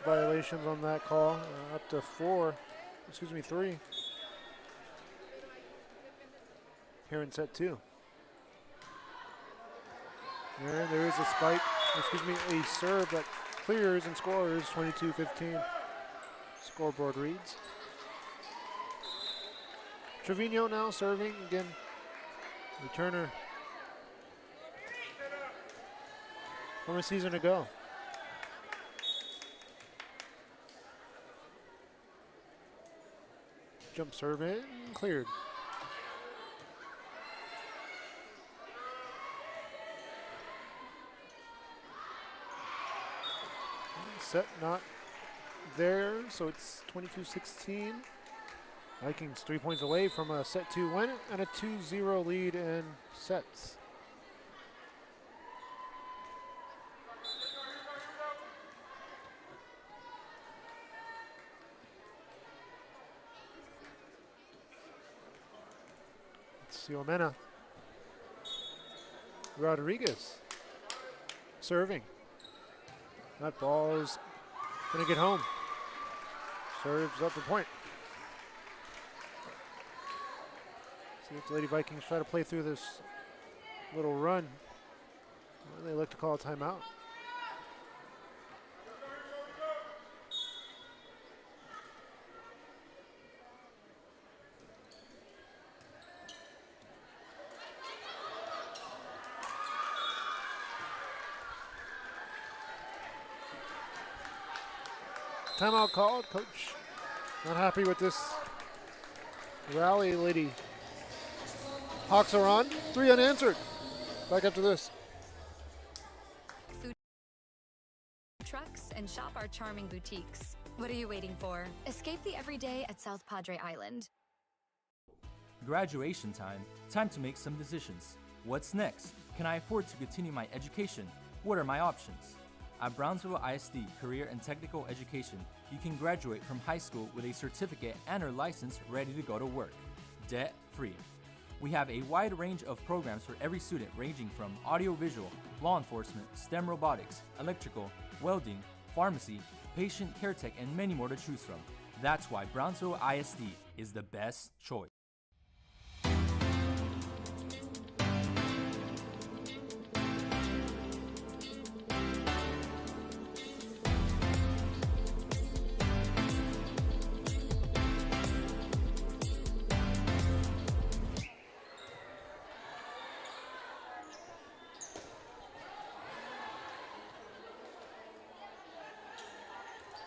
violations on that call, up to 3 here in set 2. And there is a spike, a serve that clears and scores. 22-15. Scoreboard reads. Trevino now serving again. Returner from a season ago. Jump serve in, cleared. Set not there, so it's 22-16. Vikings 3 points away from a set 2 win and a 2-0 lead in sets. Siomena. Rodriguez serving. That ball is going to get home. Serves up the point. See if the Lady Vikings try to play through this little run. Or they look to call a timeout. Timeout called. Coach not happy with this rally. Lady Hawks are on. 3 unanswered. Back after this. Food trucks and shop our charming boutiques. What are you waiting for? Escape the everyday at South Padre Island. Graduation time. Time to make some decisions. What's next? Can I afford to continue my education? What are my options? At Brownsville ISD Career and Technical Education, you can graduate from high school with a certificate and/or license ready to go to work, debt-free. We have a wide range of programs for every student ranging from audiovisual, law enforcement, STEM robotics, electrical, welding, pharmacy, patient care tech, and many more to choose from. That's why Brownsville ISD is the best choice.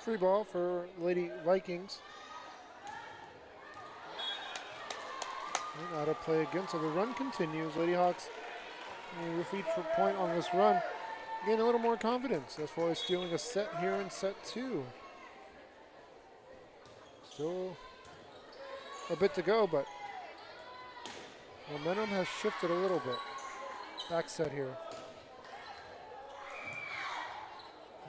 Free ball for Lady Vikings. And out of play again, so the run continues. Lady Hawks And with each point on this run, gain a little more confidence as far as stealing a set here in set 2. Still a bit to go, but momentum has shifted a little bit. Back set here.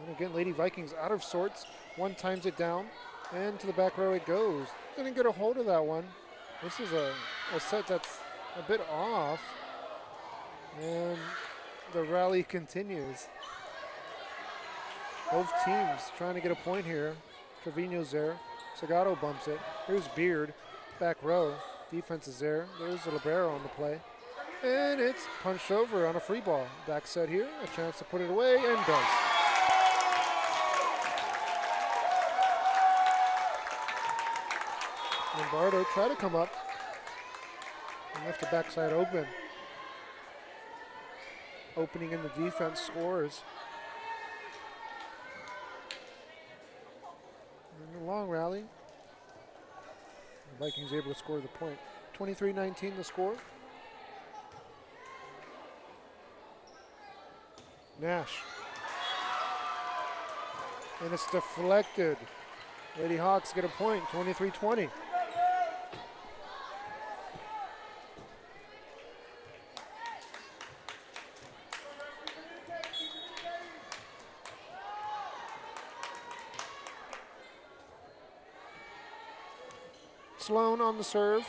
And again, Lady Vikings out of sorts. One times it down, and to the back row it goes. Didn't get a hold of that one. This is a set that's a bit off, and the rally continues. Both teams trying to get a point here. Trevino's there. Segato bumps it. Here's Beard, back row. Defense is there. There's the libero on the play. And it's punched over on a free ball. Back set here, a chance to put it away, and does. Lombardo try to come up and left the backside open. Opening in the defense scores. And a long rally. The Vikings able to score the point. 23-19 the score. Nash. And it's deflected. Lady Hawks get a point, 23-20. Sloan on the serve.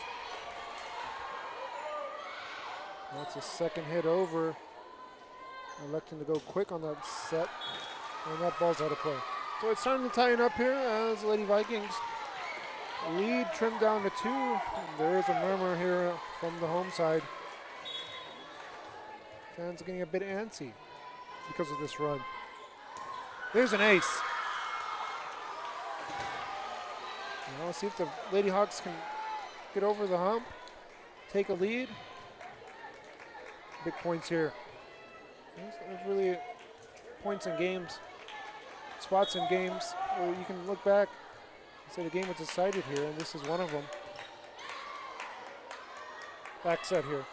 That's a second hit over. Electing to go quick on that set, and that ball's out of play. So it's starting to tighten up here as Lady Vikings lead trimmed down to 2. And there is a murmur here from the home side. Fans are getting a bit antsy because of this run. There's an ace. Now let's see if the Lady Hawks can get over the hump, take a lead. Big points here. There's really points in games, spots in games where you can look back and say the game was decided here, and this is one of them. Back set here.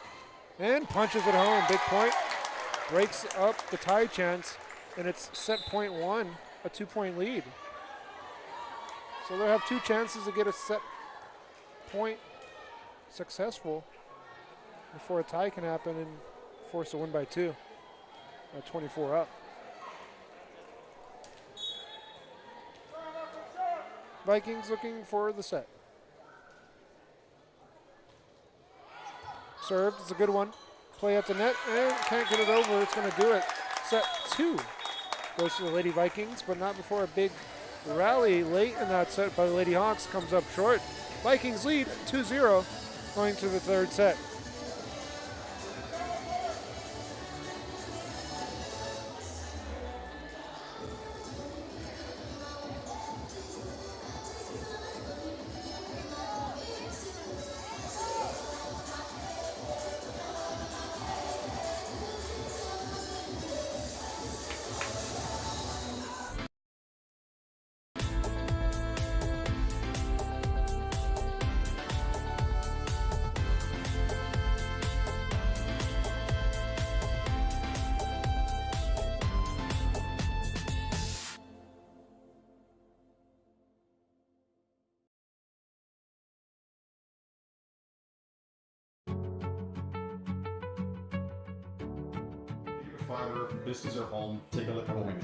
And punches it home, big point. Breaks up the tie chance, and it's set point 1, a 2-point lead. So they'll have 2 chances to get a set point successful before a tie can happen and force a win by 2. 24 up. Vikings looking for the set. Served, it's a good one. Play at the net, and can't get it over. It's going to do it. Set 2 goes to the Lady Vikings, but not before a big rally late in that set by the Lady Hawks comes up short. Vikings lead 2-0 going to the 3rd set. Fiber, this is our home. Take a look at what we do.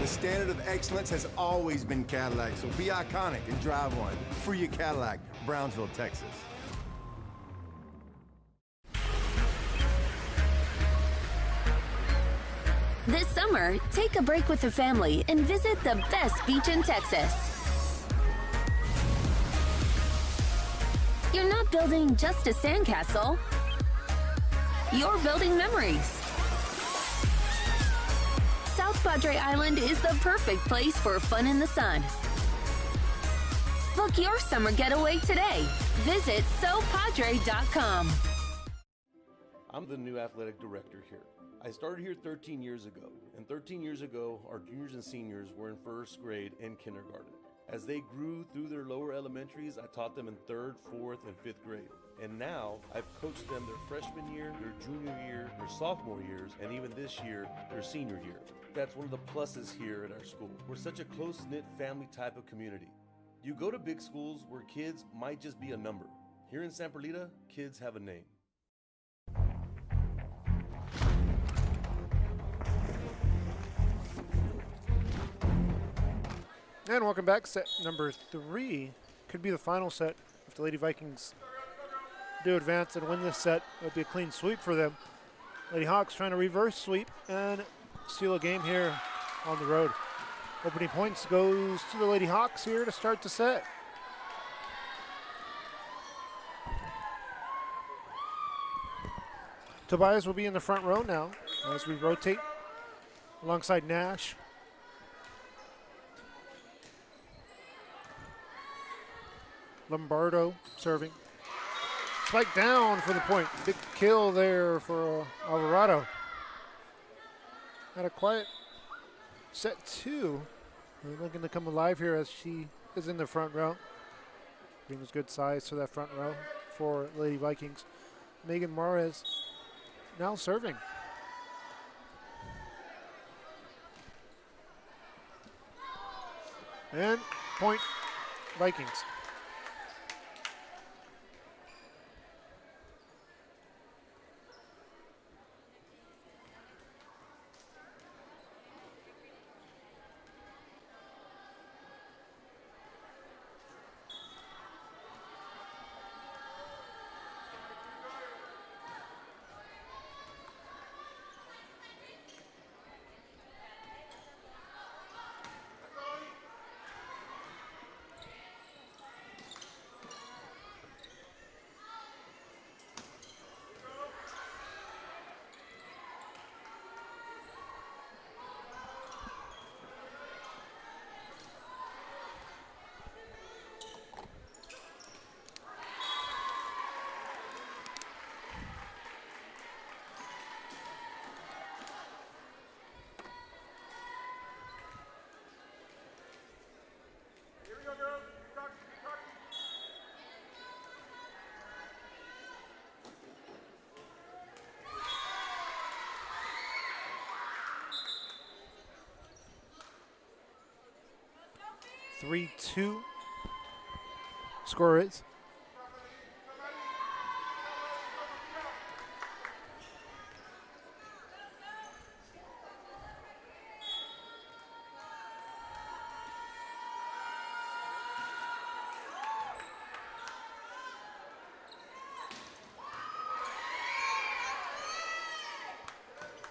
The standard of excellence has always been Cadillac, so be iconic and drive one. Free your Cadillac, Brownsville, Texas. This summer, take a break with the family and visit the best beach in Texas. You're not building just a sandcastle. You're building memories. South Padre Island is the perfect place for fun in the sun. Book your summer getaway today. Visit SoPadre.com. I'm the new athletic director here. I started here 13 years ago, and 13 years ago, our juniors and seniors were in first grade and kindergarten. As they grew through their lower elementaries, I taught them in 3rd, 4th, and 5th grade. And now, I've coached them their freshman year, their junior year, their sophomore years, and even this year, their senior year. That's one of the pluses here at our school. We're such a close-knit family type of community. You go to big schools where kids might just be a number. Here in San Perlita, kids have a name. And welcome back. Set number 3 could be the final set. If the Lady Vikings do advance and win this set, it would be a clean sweep for them. Lady Hawks trying to reverse sweep and seal a game here on the road. Opening points goes to the Lady Hawks here to start the set. Tobias will be in the front row now as we rotate alongside Nash. Lombardo serving. Spike down for the point. Big kill there for Alvarado. Had a quiet set 2. We're looking to come alive here as she is in the front row. Brings good size to that front row for Lady Vikings. Megan Morris now serving. And point Vikings. Three, 2. Score is.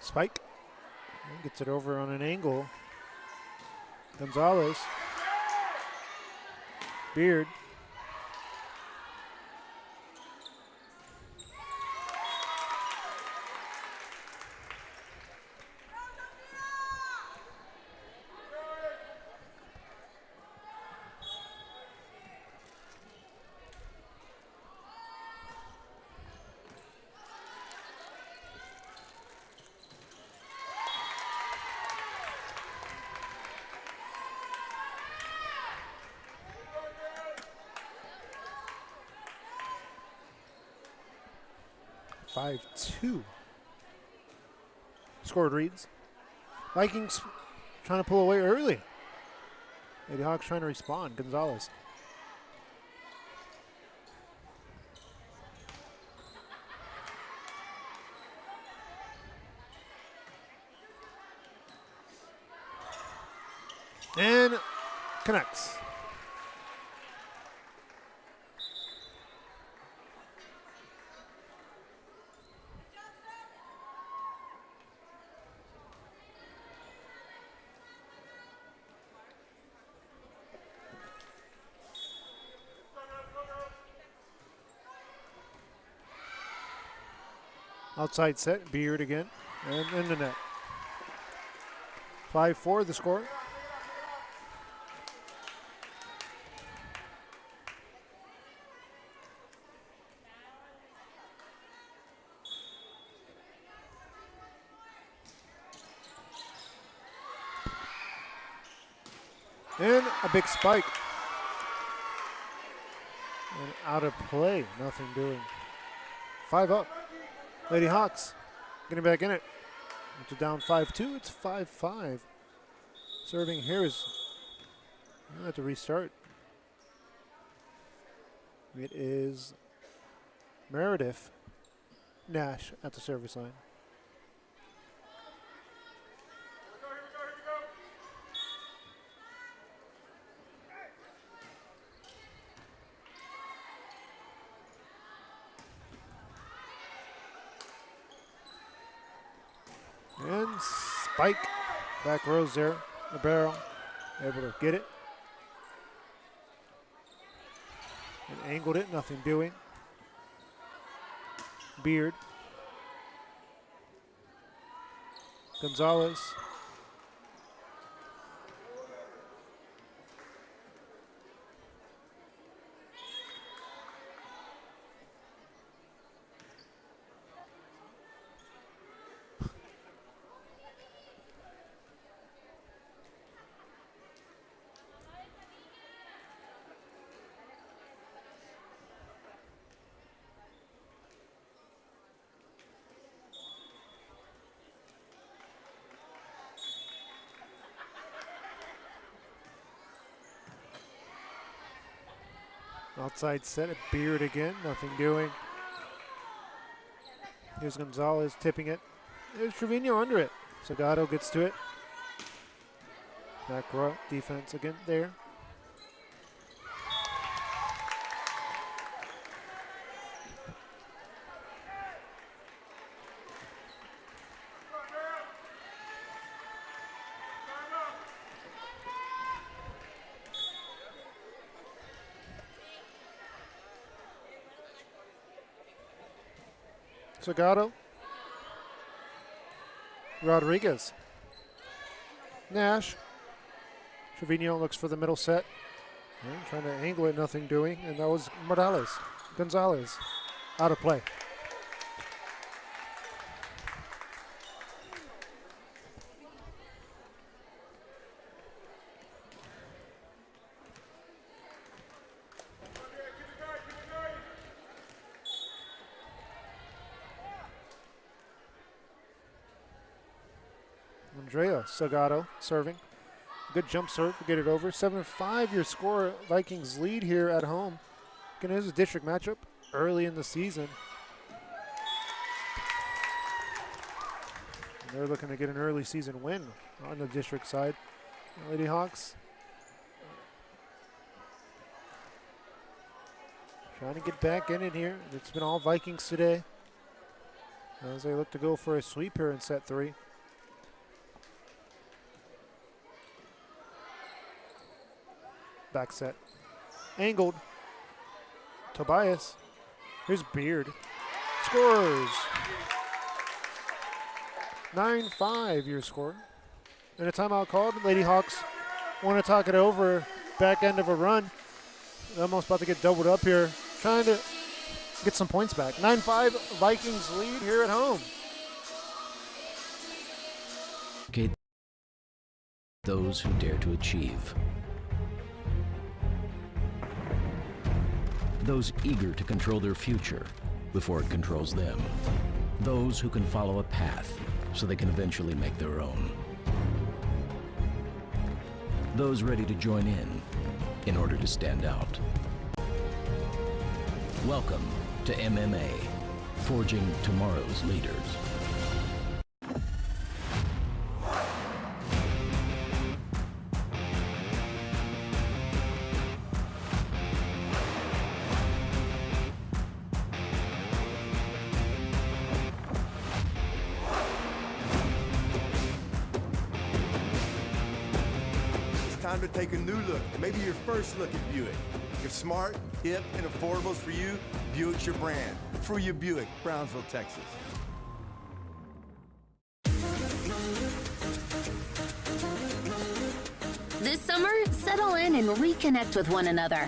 Spike. Gets it over on an angle. Gonzalez. Beard. Five, 2. Scored reads. Vikings trying to pull away early. Lady Hawks trying to respond. Gonzalez. And connects. Outside set, Beard again, and in the net. 5-4 the score. And a big spike. And out of play, nothing doing. 5 up. Lady Hawks getting back in it. It's down 5-2, it's 5-5. Serving here is, I have to restart. It is Meredith Nash at the service line. And spike, back rows there, the barrel, able to get it. And angled it, nothing doing. Beard. Gonzalez. Outside set at Beard again, nothing doing. Here's Gonzalez tipping it. There's Trevino under it. Zagato gets to it. Back row defense again there. Zagato. Rodriguez. Nash. Trevino looks for the middle set. And trying to angle it, nothing doing. And that was Morales. Gonzalez. Out of play. Andrea Zagato serving. Good jump serve to get it over. 7-5 your score. Vikings lead here at home. Again, it is a district matchup early in the season. And they're looking to get an early season win on the district side. Lady Hawks trying to get back in it here. It's been all Vikings today as they look to go for a sweep here in set 3. Back set. Angled. Tobias. Here's Beard. Scores. 9-5 your score. And a timeout called. Lady Hawks want to talk it over. Back end of a run. They're almost about to get doubled up here. Trying to get some points back. 9-5 Vikings lead here at home. Okay. Those who dare to achieve. Those eager to control their future before it controls them. Those who can follow a path so they can eventually make their own. Those ready to join in order to stand out. Welcome to MMA, forging tomorrow's leaders. Time to take a new look, maybe your first look at Buick. If smart, hip, and affordable is for you, Buick's your brand. For you, Buick, Brownsville, Texas. This summer, settle in and reconnect with one another.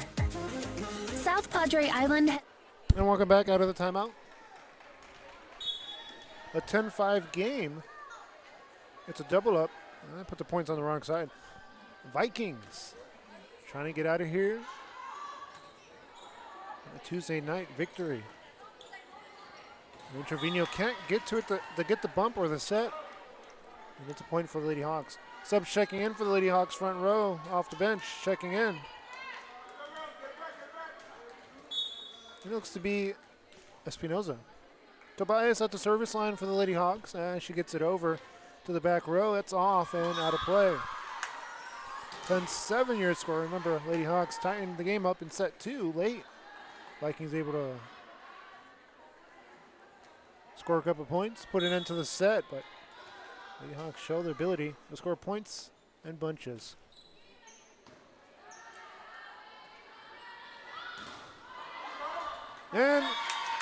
South Padre Island. And welcome back out of the timeout. A 10-5 game. It's a double up. I put the points on the wrong side. Vikings trying to get out of here. A Tuesday night victory. And Trevino can't get to it to get the bump or the set. And it's a point for the Lady Hawks. Subs checking in for the Lady Hawks front row off the bench, checking in. It looks to be Espinoza. Tobias at the service line for the Lady Hawks. She gets it over to the back row. It's off and out of play. 10-7 your score. Remember, Lady Hawks tightened the game up in set 2 late. Vikings able to score a couple points, put it into the set, but Lady Hawks show their ability to score points and bunches. And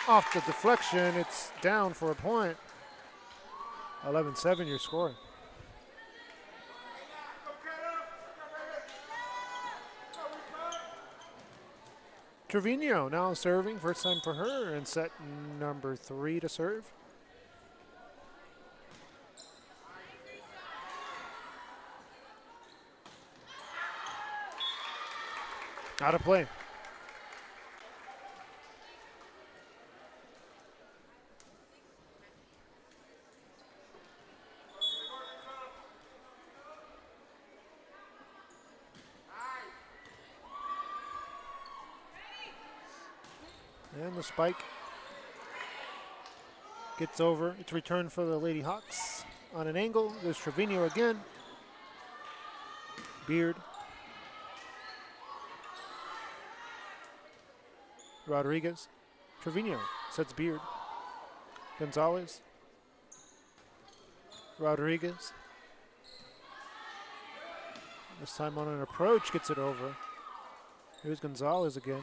off the deflection, it's down for a point. 11-7 your score. Trevino now serving, first time for her, and set number 3 to serve. Out of play. And the spike gets over. It's returned for the Lady Hawks on an angle. There's Trevino again. Beard. Rodriguez. Trevino sets Beard. Gonzalez. Rodriguez. This time on an approach, gets it over. Here's Gonzalez again.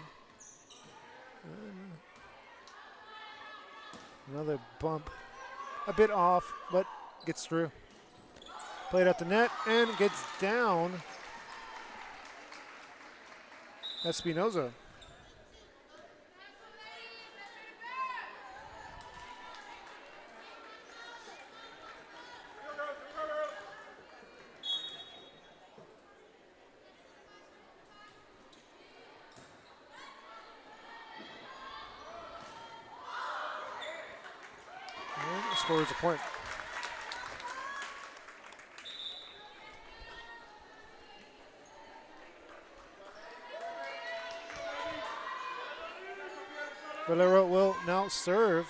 Another bump. A bit off, but gets through. Played at the net and gets down. Espinoza. Scores a point. Valero will now serve.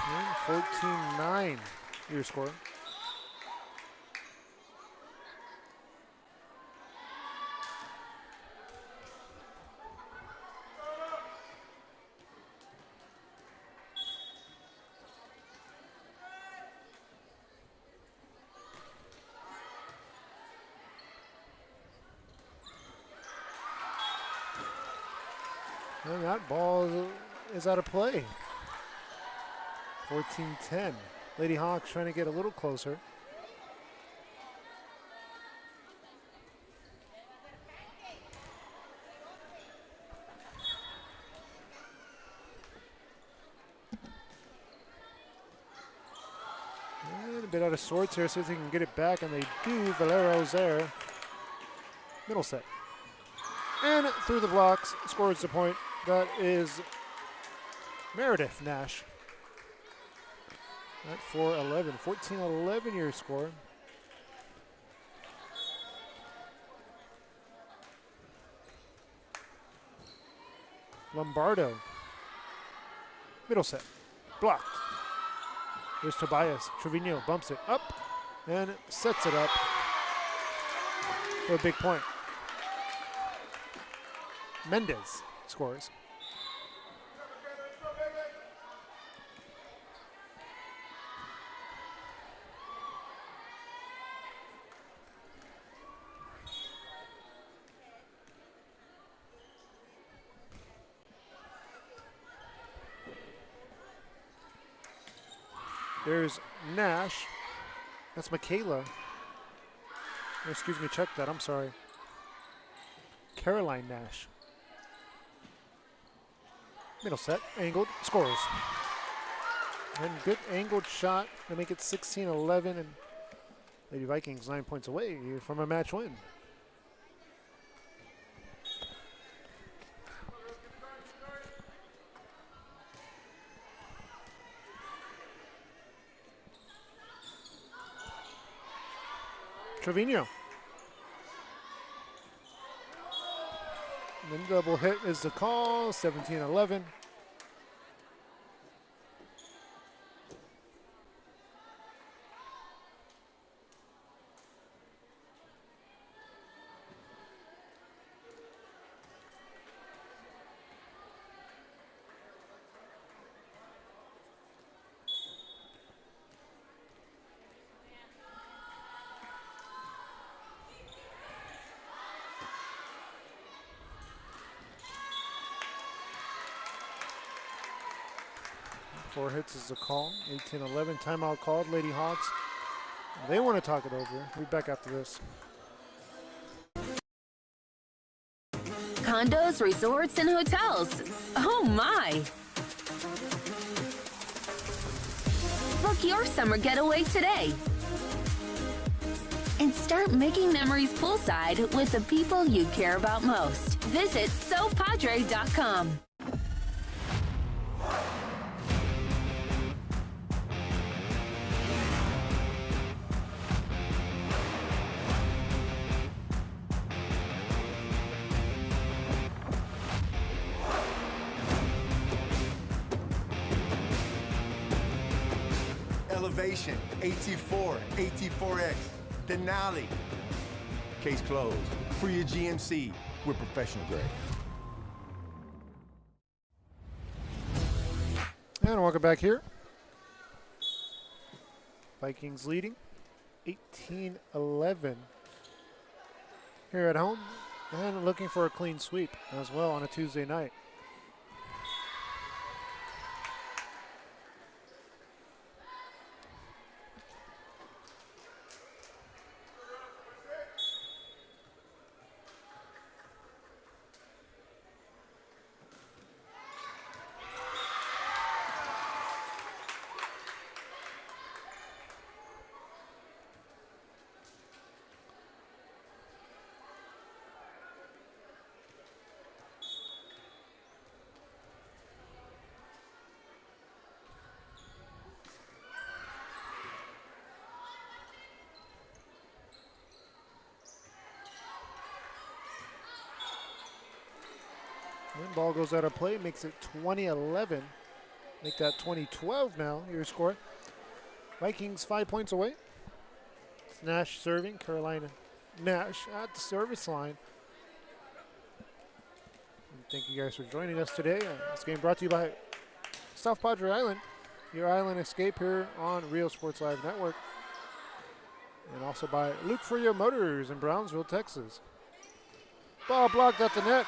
And 14-9 your score. And that ball is out of play. 14-10. Lady Hawks trying to get a little closer. And a bit out of sorts here, see if they can get it back, and they do. Valero's there. Middle set. And through the blocks, scores the point. That is Meredith Nash. At 4-11, 14-11 your score. Lombardo. Middle set. Blocked. There's Tobias. Trevino bumps it up. and sets it up for a big point. Mendez scores. There's Nash. That's Michaela. Excuse me, check that. I'm sorry. Caroline Nash. Middle set, angled, scores. And good angled shot to make it 16-11, and Lady Vikings 9 points away from a match win. Trevino. And then double hit is the call, 17-11. Four hits is the call, 18-11. Timeout called, Lady Hawks. They want to talk it over. We'll be back after this. Condos, resorts, and hotels. Oh my! Book your summer getaway today. And start making memories poolside with the people you care about most. Visit SoPadre.com. Elevation, AT4, AT4X, Denali. Case closed. For your GMC, we're professional grade. And welcome back here. Vikings leading 18-11 here at home, and looking for a clean sweep as well on a Tuesday night. And ball goes out of play, makes it 20-11. Make that 20-12 now, your score. Vikings 5 points away. It's Nash serving, Carolina Nash at the service line. And thank you guys for joining us today. This game brought to you by South Padre Island, your island escape here on Real Sports Live Network. And also by Luke Freya Motors in Brownsville, Texas. Ball blocked at the net.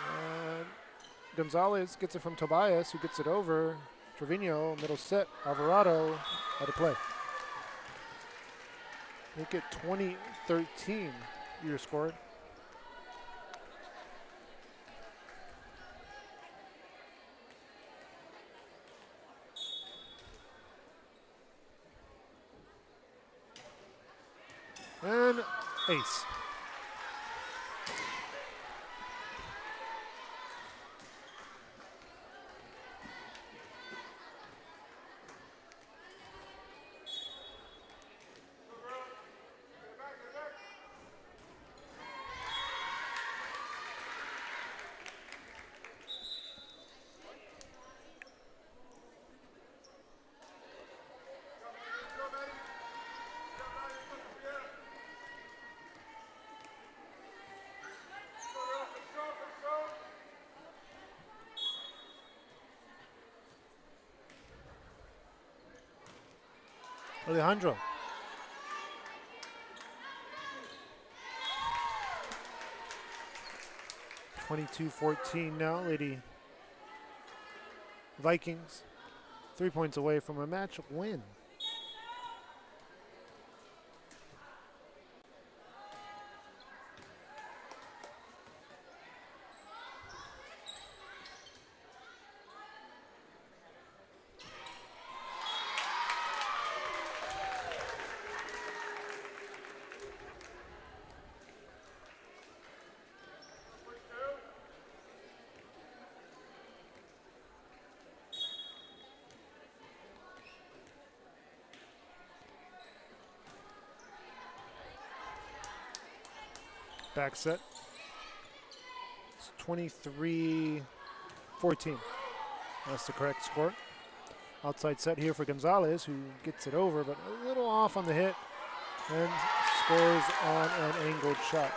And Gonzalez gets it from Tobias, who gets it over. Trevino, middle set. Alvarado out of play. Make it 20-13, your score. And ace. Alejandro. (22-14) now, Lady Vikings 3 points away from a match win. Back set. It's 23-14. That's the correct score. Outside set here for Gonzalez, who gets it over, but a little off on the hit and scores on an angled shot.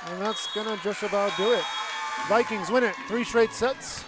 And that's gonna just about do it. Vikings win it 3 straight sets.